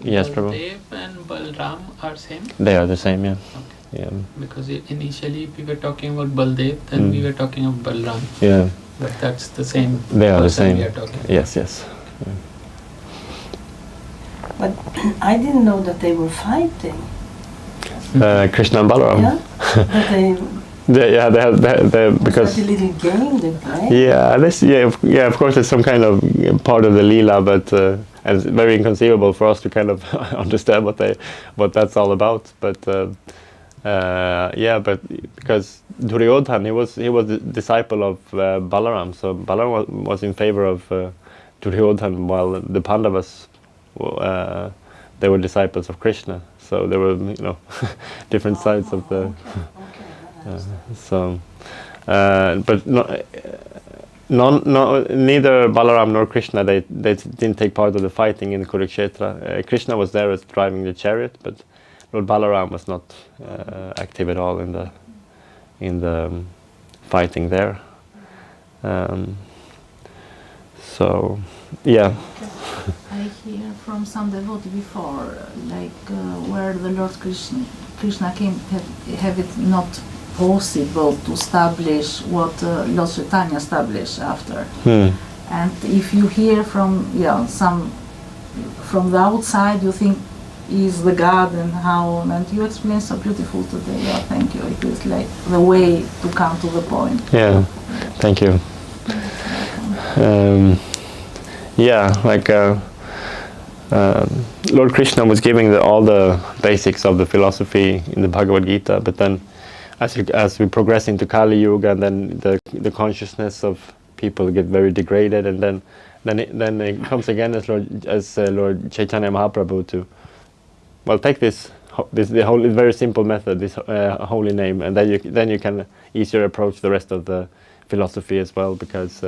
Yes, Prabhu. Baldev and Balaram are same? They are the same, yeah. Okay. Yeah. Because initially we were talking about Baldev, then we were talking about Balaram. Yeah. But that's the same. They are the same. We are talking. Yes, yes. Yeah. But I didn't know that they were fighting. Krishna and Balaram. Yeah, but they have because like a little game they play. Of course, it's some kind of part of the Leela, but and it's very inconceivable for us to kind of understand what that's all about. But but because Duryodhan, he was the disciple of Balaram, so Balaram was in favor of Duryodhan, while the Pandavas they were disciples of Krishna. So there were different sides of the. But neither Balaram nor Krishna they didn't take part of the fighting in Kurukshetra. Krishna was there as driving the chariot, but Lord Balaram was not active at all in the fighting there. I hear from some devotee before, where the Lord Krishna came, have it not possible to establish what Lord Chaitanya established after. And if you hear from some from the outside, you think is the God and how, and you explain so beautiful today. Yeah, thank you. It is like the way to come to the point. Yeah, thank you. Lord Krishna was giving all the basics of the philosophy in the Bhagavad Gita, but then as we progress into Kali Yuga, and then the consciousness of people get very degraded, and then it comes again as Lord Chaitanya Mahaprabhu to take this the whole very simple method, this holy name, and then you can easier approach the rest of the philosophy as well, because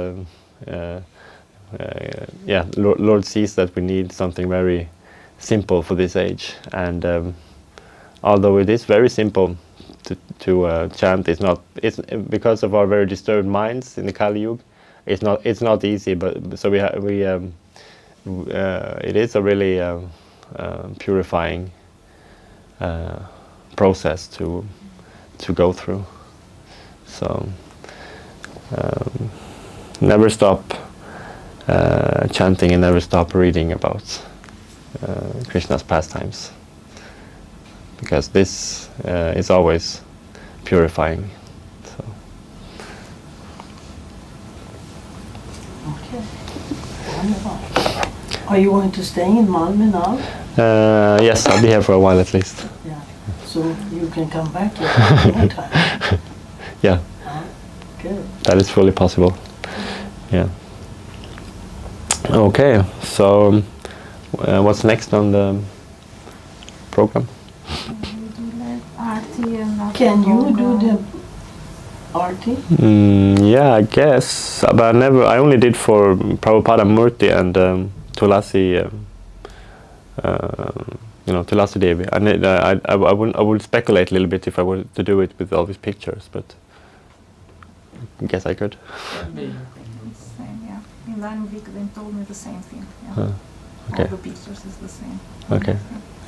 Lord sees that we need something very simple for this age, and although it is very simple to chant, it's because of our very disturbed minds in the Kali Yuga. It's not easy, but so it is a really purifying process to go through. So never stop chanting and never stop reading about Krishna's pastimes, because this is always purifying. So. Okay. Wonderful. Are you going to stay in Malmö now? Yes, I'll be here for a while at least. Yeah. So you can come back anytime. Yeah. Good. That is fully possible. Yeah. Okay, so what's next on the program? Can you do the arti? Yeah, I guess, but I only did for Prabhupada Murti and Tulasi, Tulasi Devi. I would speculate a little bit if I were to do it with all these pictures, but I guess I could. Same, yeah. In Bankgiro they told me the same thing. Yeah. Okay. All the pictures is the same. Okay.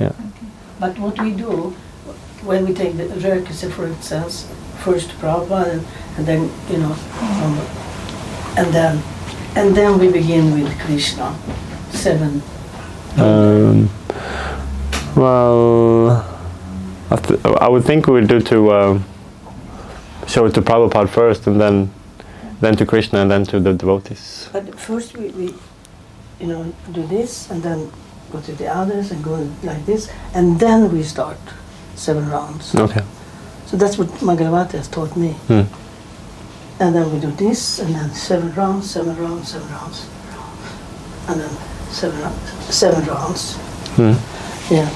Yeah. Okay. But what we do when we take the Rekese, for instance, first Prabhupada, and then and then we begin with Krishna, 7. Well, I would think we would do to show it to Prabhupada first, and then to Krishna, and then to the devotees. But first we do this, and then go to the others, and go like this, and then we start 7 rounds. Okay. So that's what Magalavati has taught me. And then we do this, and then 7 rounds, 7 rounds, 7 rounds, and then 7 rounds. Yeah,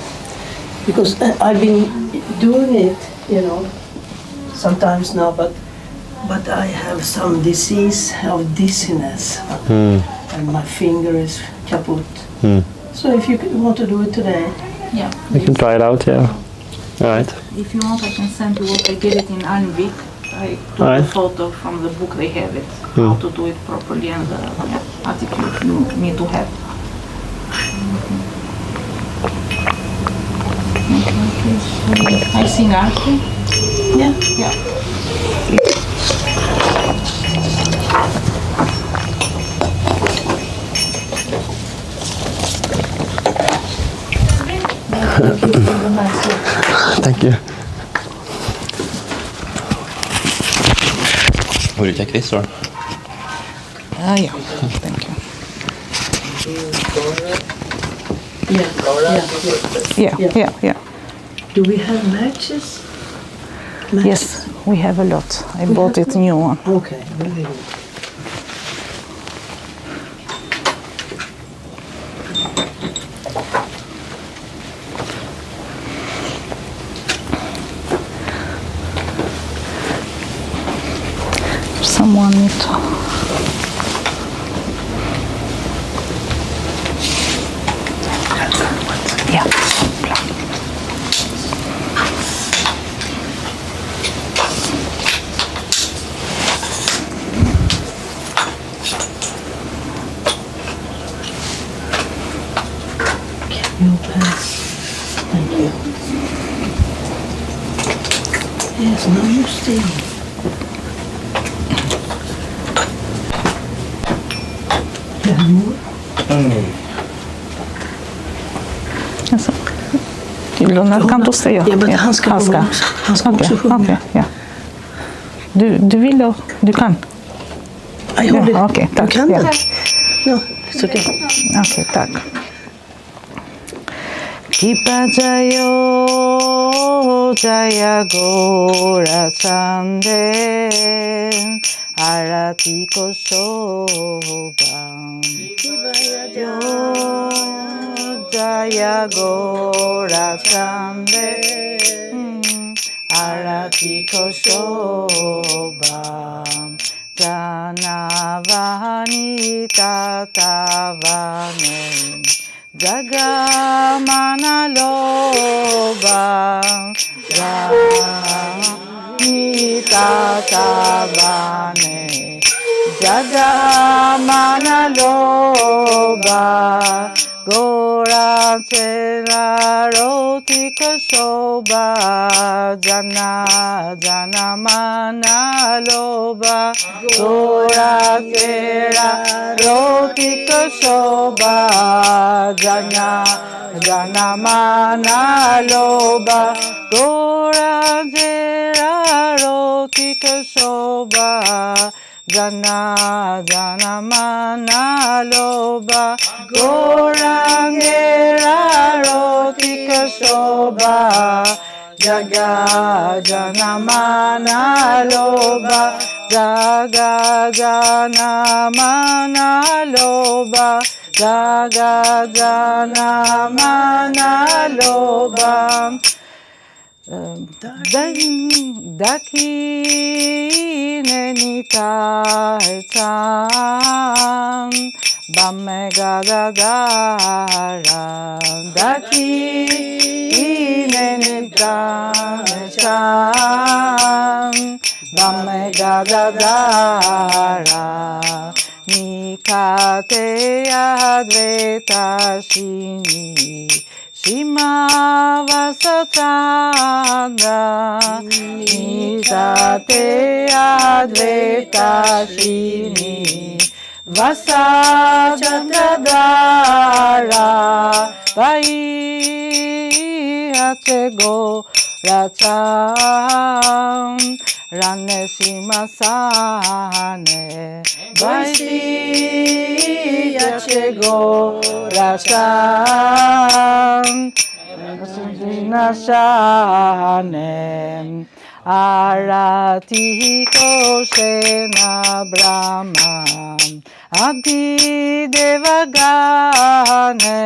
because I've been doing it, sometimes now, but I have some disease of dizziness, and my finger is kaput. So if you want to do it today, Yeah. You can try it out, yeah. All right. If you want, I can send you what I get it in Almvik. I took a photo from the book, they have it, how to do it properly, and the attitude you need to have. I sing Arti. yeah. Yeah. Thank you. Will you take this or? Yeah, thank you. Yeah. Do we have matches? Yes, we have a lot. I bought it new one. Okay, very good. Someone need to. Yeah. You pass. Thank you. Yes, now you stay. Alltså. Lona, kan du säga? Ja, men han ska också. Han ska också sjunga. Okej, ja. Du vill och du kan? I hold it. Ja, okej, tack. Du kan Ja. det? No, it's okay. Okej, tack. Kipa jayo jaya gora chande arati ko shobam. Kipa jayo jaya gora chande arati ko shobam. Janavani tatavane Jagamana loba Janavani tatavane Jagamana loba Gora chela rotika shobha Jana mana loba Gora chela rotika shobha Jana mana loba Gora chela rotika shobha Jana mana loba Gorangera rotika shobha Jaga jana mana loba Jaga jana mana loba Jaga jana mana loba Dakine nitaitan Bamme gadadara Dakine nitaitan Bamme gadadara Nikate adveta shini Shimavasatanda Nitate adveta shini Vasajatadara Vaihachego racham Rane shimasane Vaihachego racham Nashane Arati koshena brahma Adi devagane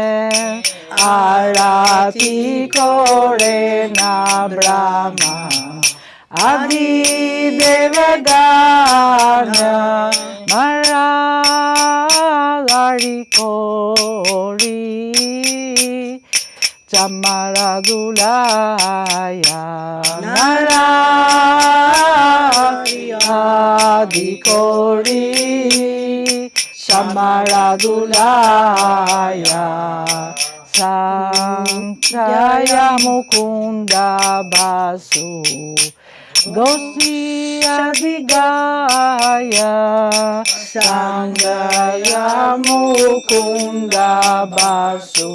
Arati korena brahma Adi devagane Maralari kori Chamaradulaya Narayadikori Chamaradulaya Sanjaya Mukunda Basu Gosi Adigaya Sanjaya Mukunda Basu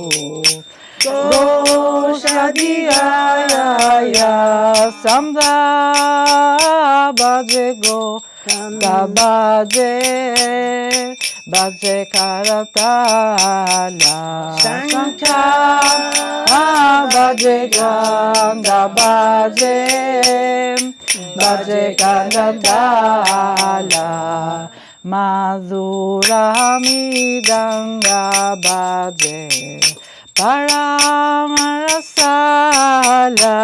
Goshadiyaya Samda Baje Go Gabaje Baje Karatala Shankha Baje Ganga Baje Baje Karatala Madhuramidanga Baje Paramarasala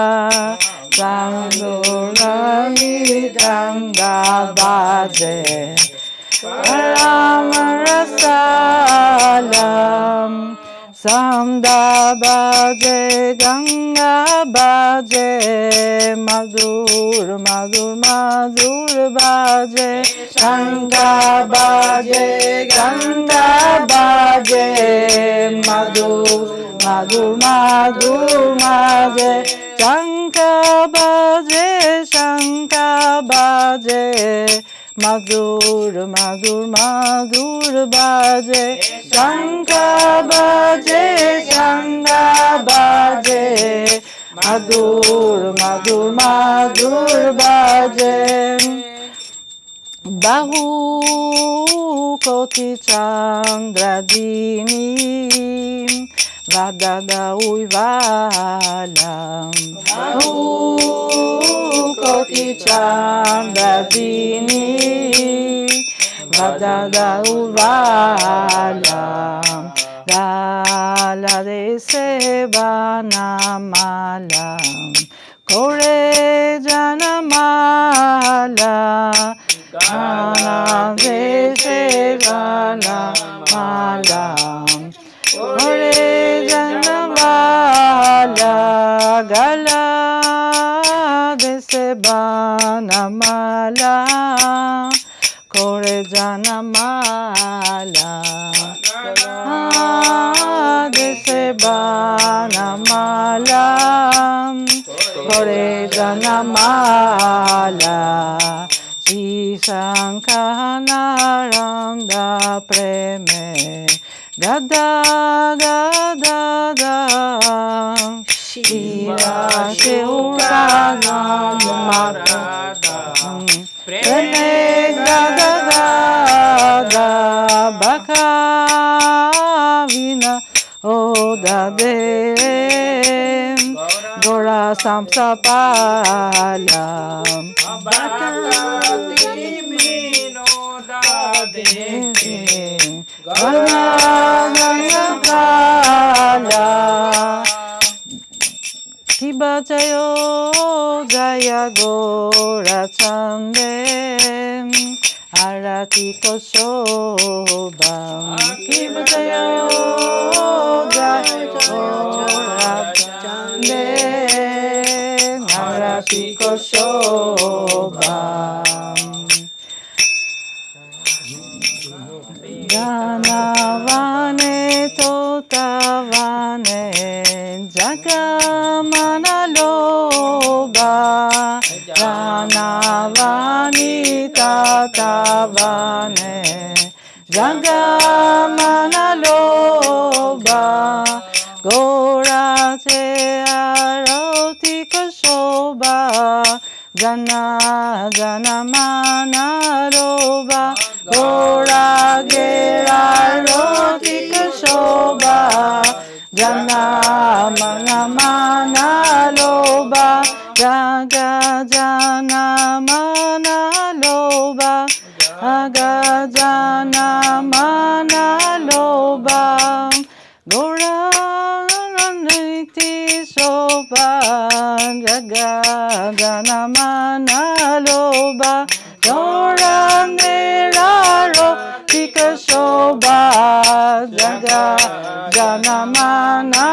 Sandurayidanga Baje Paramarasala Samda Baje Ganga Baje Madhur Madhur Madhur Baje Ganga Baje Ganga Baje Madhur Madhur Madhur Baje Shankha Baje Madhur, Madhur, Madhur baje, Shanga baje, Shanga baje, Madhur, Madhur, Madhur baje. Bahu koti chandra dini, Vadada uivalam. Bahu koti chandra dini, Vadada uivalam. Dala de sebana malam, Kore janamala, Gana de sebana malam, Kore janamala, Gala de sebana malam, Kore janamala, de sebana malam, Kore janamala, Shankhanaranda preme, Gada gada gada, Shira Shivana Marada, Preme gada gada, Bhakta Vina Odade, Gora Samsapalam, Bhakta Vina Odade, Gora Samsapalam, Kiba Jayo Jaya Gora Chande, Arati Koshobam, Kiba Jayo Jaya Gora Chande, Arati Koshobam. Ganavane Totavane, Jagamana Loba, Ganavani Tatavane, Jagamana Loba, Gora Te Aroti Koshoba, Jana Jana Mana Loba, Gora Gera Roti Koshoba, Jana Mana Mana Loba, Jaga Jana Mana Loba, Jaga Jana Mana Loba, Gora Niti Shoba, Jaga Jana Mana Loba, Gora Niraro Tika Shoba, Jaga Jana Mana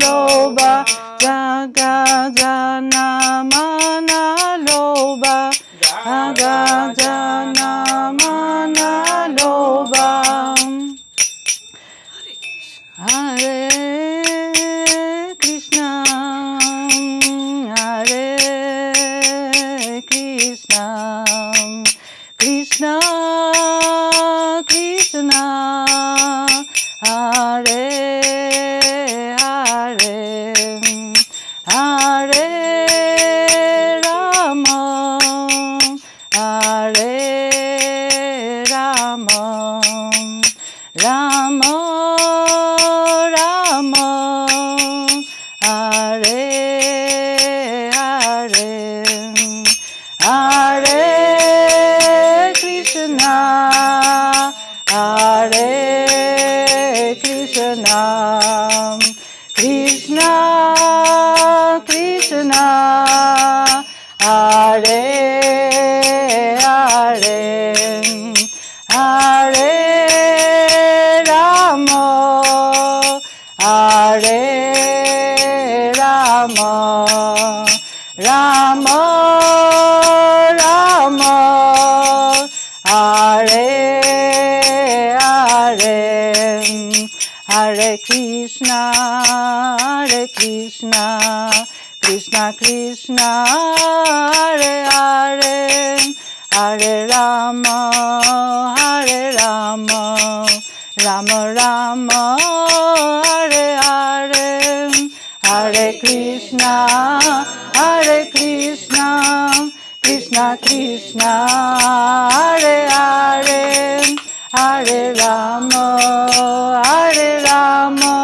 Loba, Jaga Jana Mana Loba, Jaga Jana Mana Loba. Hare Krishna, Hare Krishna, Krishna Krishna, Hare Hare, Hare Rama, Hare Rama, Rama Rama, Hare Hare, Hare Krishna, Hare Krishna, Krishna Krishna, Hare Hare, Hare Rama, Hare Rama, Rama Rama, Hare Hare, Hare Krishna, Hare Krishna, Krishna Krishna, Hare Hare, Hare Rama, Hare Rama, Rama Rama, Hare Hare, Hare Krishna, Hare Krishna, Krishna Krishna, Hare Hare, Hare Rama, Hare Rama,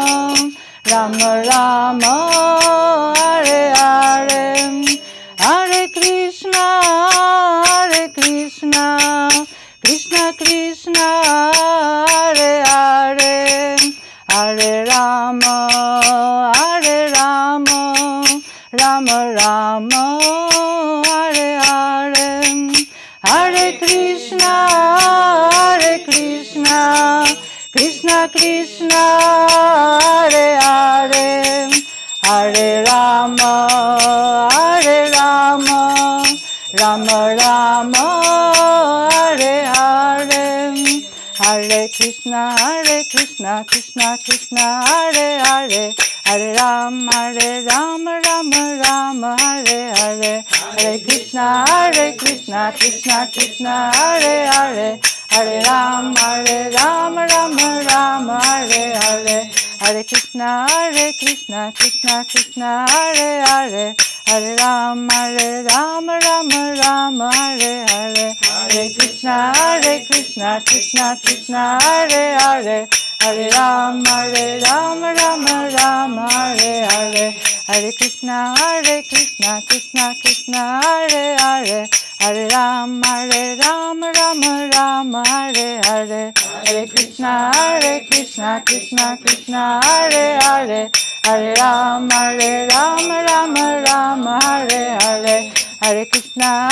Rama Rama, Hare Hare, Hare Krishna, Hare Krishna, Krishna Krishna, Hare Hare, Hare Rama, Hare Rama, Rama Rama, Hare Hare, Hare Krishna, Hare Krishna, Krishna Krishna, Hare Hare, Hare Rama, Hare Rama, Rama Rama, Hare Hare, Hare Krishna, Krishna Krishna, Hare Hare, Hare Ram, Rama Rama, Hare Hare, Hare Krishna, Krishna Krishna, Hare Hare, Hare Ram, Rama Rama, Hare Hare, Hare Krishna, Krishna Krishna, Hare Hare, Hare Ram, Rama Rama, Hare Hare, Hare Krishna, Krishna Krishna, Hare Hare, Hare Ram, Rama, Hare Hare, Hare Krishna, Krishna Krishna, Hare Hare, Hare Ram, Rama, Hare Hare, Hare Krishna,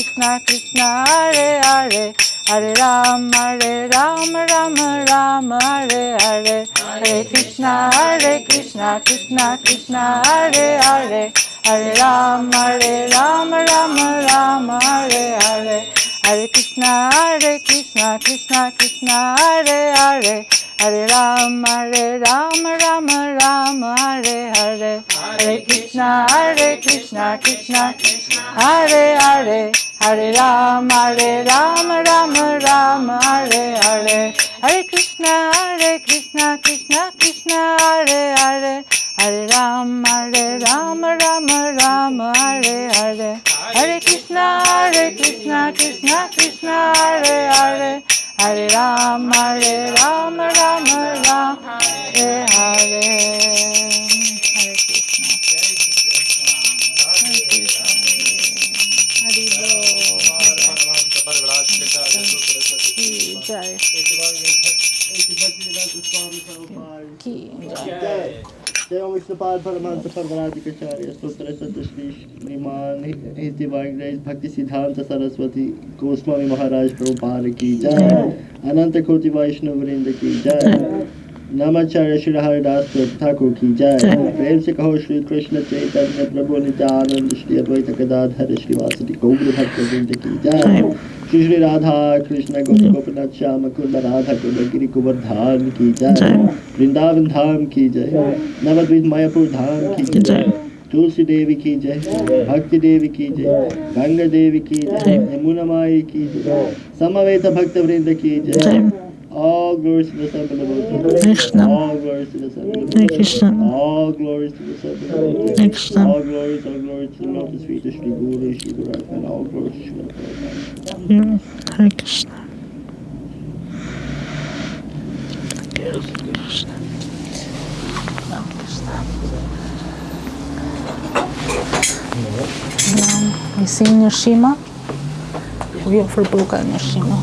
Krishna Krishna, Hare Hare, Hare Ram, Rama, Hare Hare, Hare Krishna, Krishna Krishna, Hare Hare, Hare Ram, Rama, Hare Hare, Hare Krishna, Krishna Krishna, Hare Hare, Hare Ram, Rama, Hare Hare, Hare Krishna, Krishna Krishna, Hare Hare, Hare Ram, Rama, Hare Hare, Hare Krishna, Krishna Krishna, Hare Hare, Hare Ram, Rama, Hare Hare, Hare Krishna, Krishna Krishna, Hare Hare, Hare Ram, Rama, Hare Hare, Hare Krishna, Krishna Krishna, Hare Hare, Hare Ram, Rama, Hare Hare, Hare Krishna. Jai. जय ओम विष्णुपाद परमहंस परवराधिकाचार्य स्तोत्र सत्य श्री श्रीमान हिति वांग्रेज भक्ति सिद्धांत सरस्वती गोस्वामी महाराज प्रभुपाद की जय, अनंत कोटि वैष्णव वृंद की जय, नमाचार्य श्री हरिदास ठाकुर की जय, प्रेम से कहो श्री कृष्ण चैतन्य प्रभु नित्यानंद श्री अद्वैत गदाधर श्रीवासदि गौर भक्त वृंद की जय, श्री श्री राधा कृष्ण गोपीनाथ श्याम कुंड राधा कुंड गिरि गोवर्धन की जय, वृंदावन धाम की जय, नवद्वीप मायापुर धाम की जय, तुलसी देवी की जय, भक्ति देवी की जय, गंगा देवी की जय, यमुना माई की जय, समवेत भक्त वृंद की जय। All glories to the Son of the Lord. All glories to the Son of the Lord. All glories to the Son of the Lord. All glories to the Lord, the sweetest Shri Guru, Shri Guru, and all glories to Shri Guru. Hare Krishna. Now we sing Nirshima. We offer Boka Nirshima.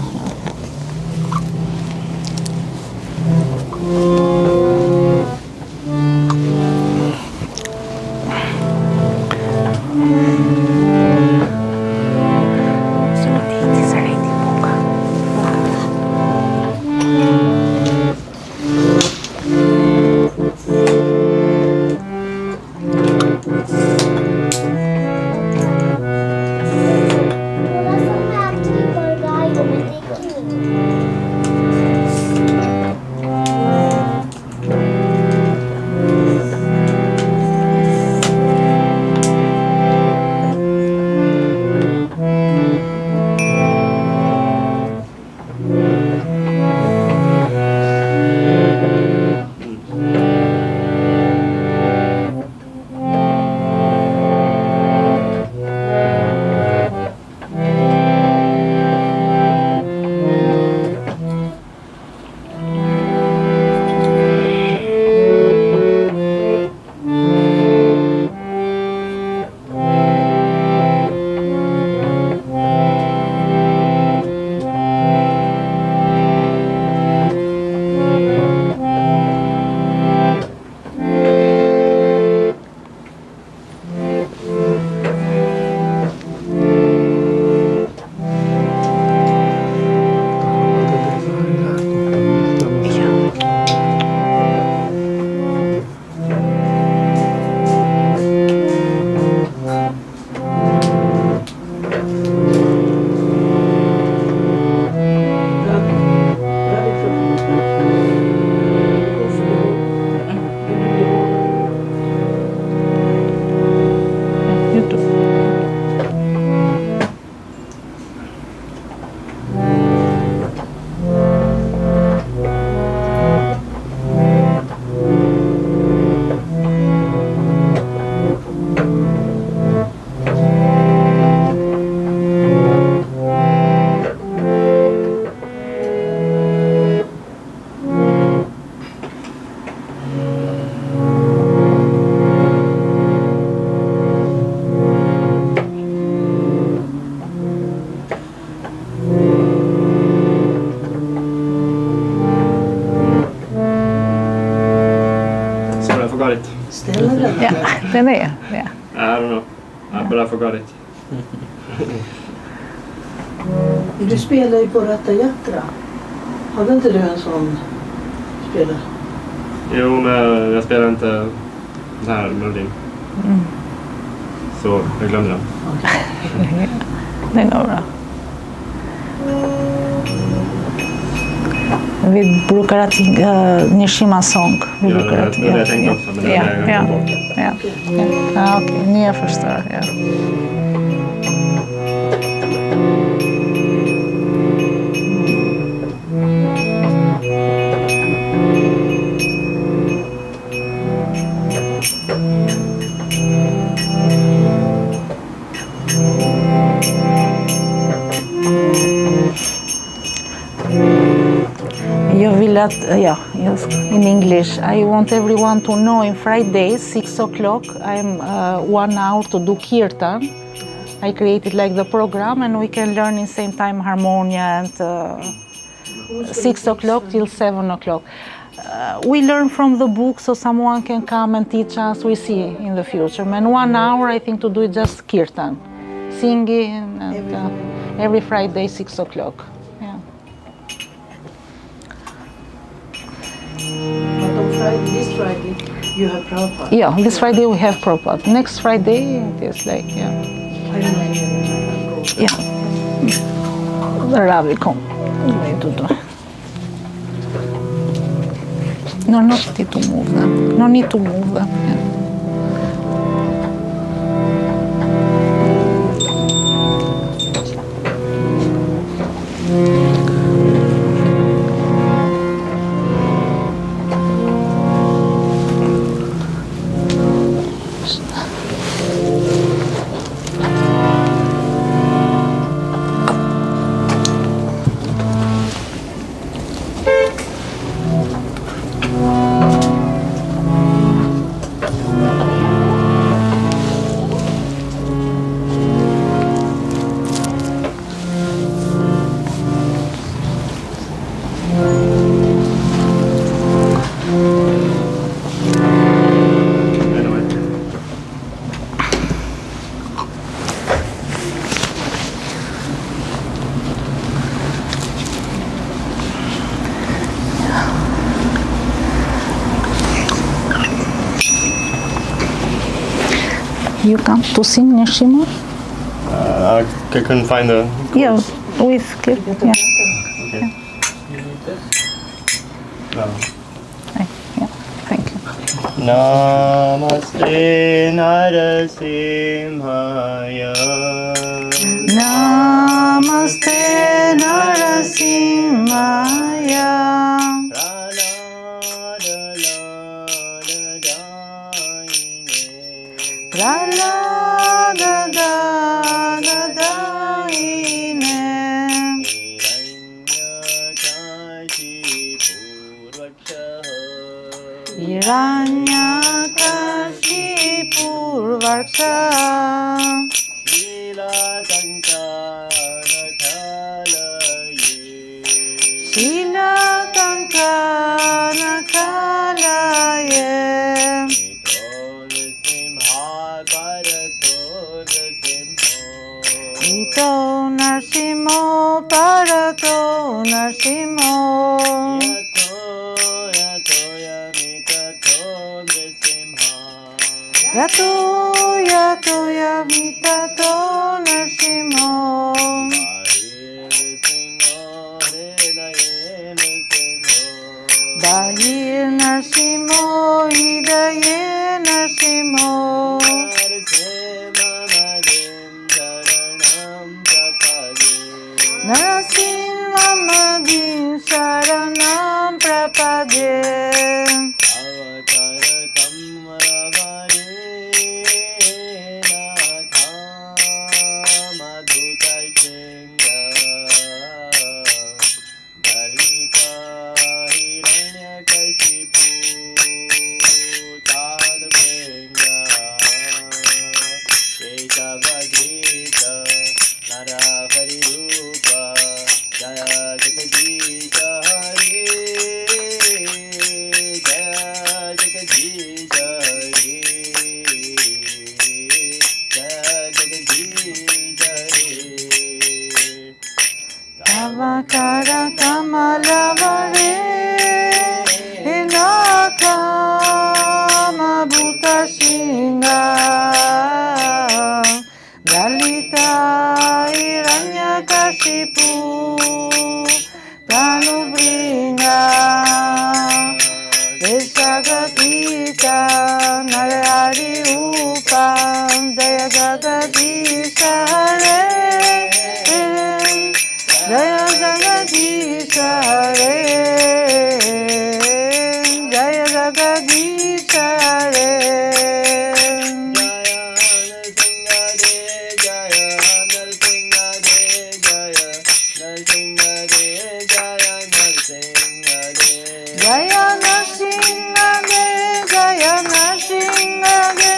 Den är, yeah. I don't know. But I forgot it. Du spelar ju på Ratta Yatra. Hade inte du en sån spelare? Jo, men jag spelar inte den här melodin. Så jag glömde den. Den går bra. Vi brukar att Nishima sång. Vi Ja, brukar att, det jag tänkte också, men det ja, är jag ja, bort. ja, ja, okej, ni är förstår, ja. Jag vill att, in English, I want everyone to know in Fridays, 6 o'clock, I'm 1 hour to do kirtan. I created like the program and we can learn in same time harmonia and 6 o'clock till 7 o'clock. We learn from the book so someone can come and teach us, we see in the future. And 1 hour I think to do it just kirtan, singing and every Friday 6 o'clock. Yeah. But on Friday, this Friday, you have Prabhupada. Yeah, this Friday we have Prabhupada. Next Friday it is like, yeah. I don't know if you can go. Yeah. Ravi, come. No, not need to move them. No need to move them. Yeah. You come to sing Nishima? I couldn't find the... Yeah, with yeah. Okay. Yeah. No. Yeah, thank you. Namaste Narasimhaya. Namaste Narasimhaya. Hiranyakashipurvaksha Shilakankanakhalaye Ito Narsimho Parato Narsimho Yato yato yamitato Narsimho Bahir Narsimho Hidaye Narsimho Narasimhamadin Sharanam Prapade Jagadisha Hare, Jaya Jagadisha Hare, Jaya Jagadisha Hare. Jaya Narsingha De, Jaya Narsingha De,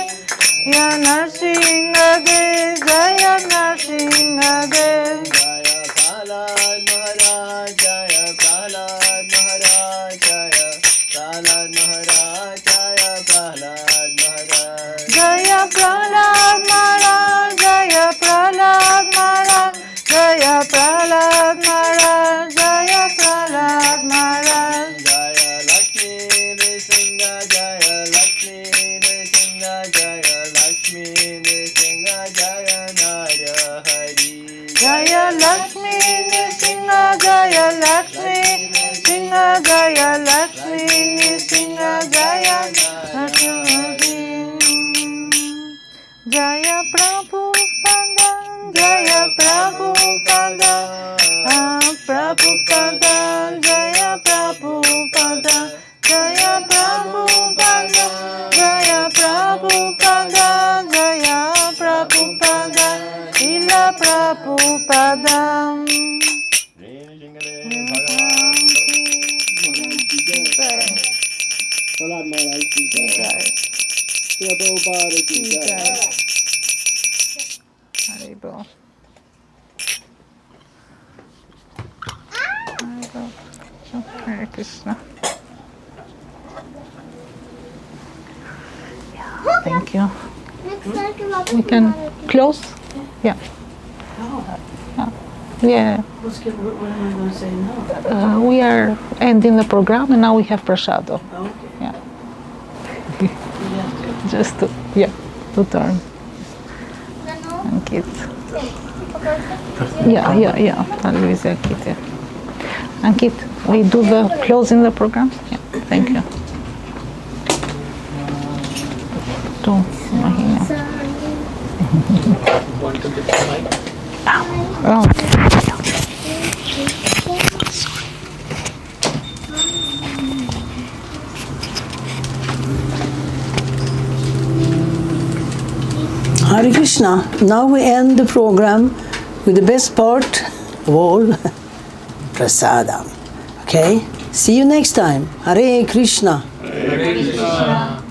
Jaya Narsingha De, Jaya Narsingha De. Jaya Prahlad Maharaj, Jaya Prahlad Maharaj, Jaya Prahlad Maharaj, Jaya Prahlad Maharaj. Jaya Prahlad Maharaj, Jaya Prahlad Maharaj, Jaya Prahlad Maharaj, Jaya Prahlad Maharaj. Jaya Lakshmi Nrsimha, Jaya Lakshmi Nrsimha, Jaya Lakshmi Nrsimha, Jaya Nara Hari. Jaya Lakshmi Nrsimha, Jaya Lakshmi Nrsimha, Jaya Lakshmi Nrsimha, Jaya Lakshmi. Jaya Prabhupada, Jaya Prabhupada, Prabhupada, Jaya Prabhupada, Jaya Prabhupada, Jaya Prabhupada, Jaya Prabhupada, Ila Prabhupada. Prahlad Maharaj ki jai. Prabhupada ki jai. Haribo. Hare Krishna. Yeah, thank you. We can close? Yeah. Yeah. What am I going to say now? We are ending the program and now we have prasado. Okay. Yeah. Just to, yeah, to turn. Ankit. Yeah. Luisa, Ankit. Ankit, we do the closing the program? Yeah, thank you. To Mahina. Want to get the mic? Oh, okay. Hare Krishna. Now we end the program with the best part of all, prasadam. Okay? See you next time. Hare Krishna. Hare Krishna.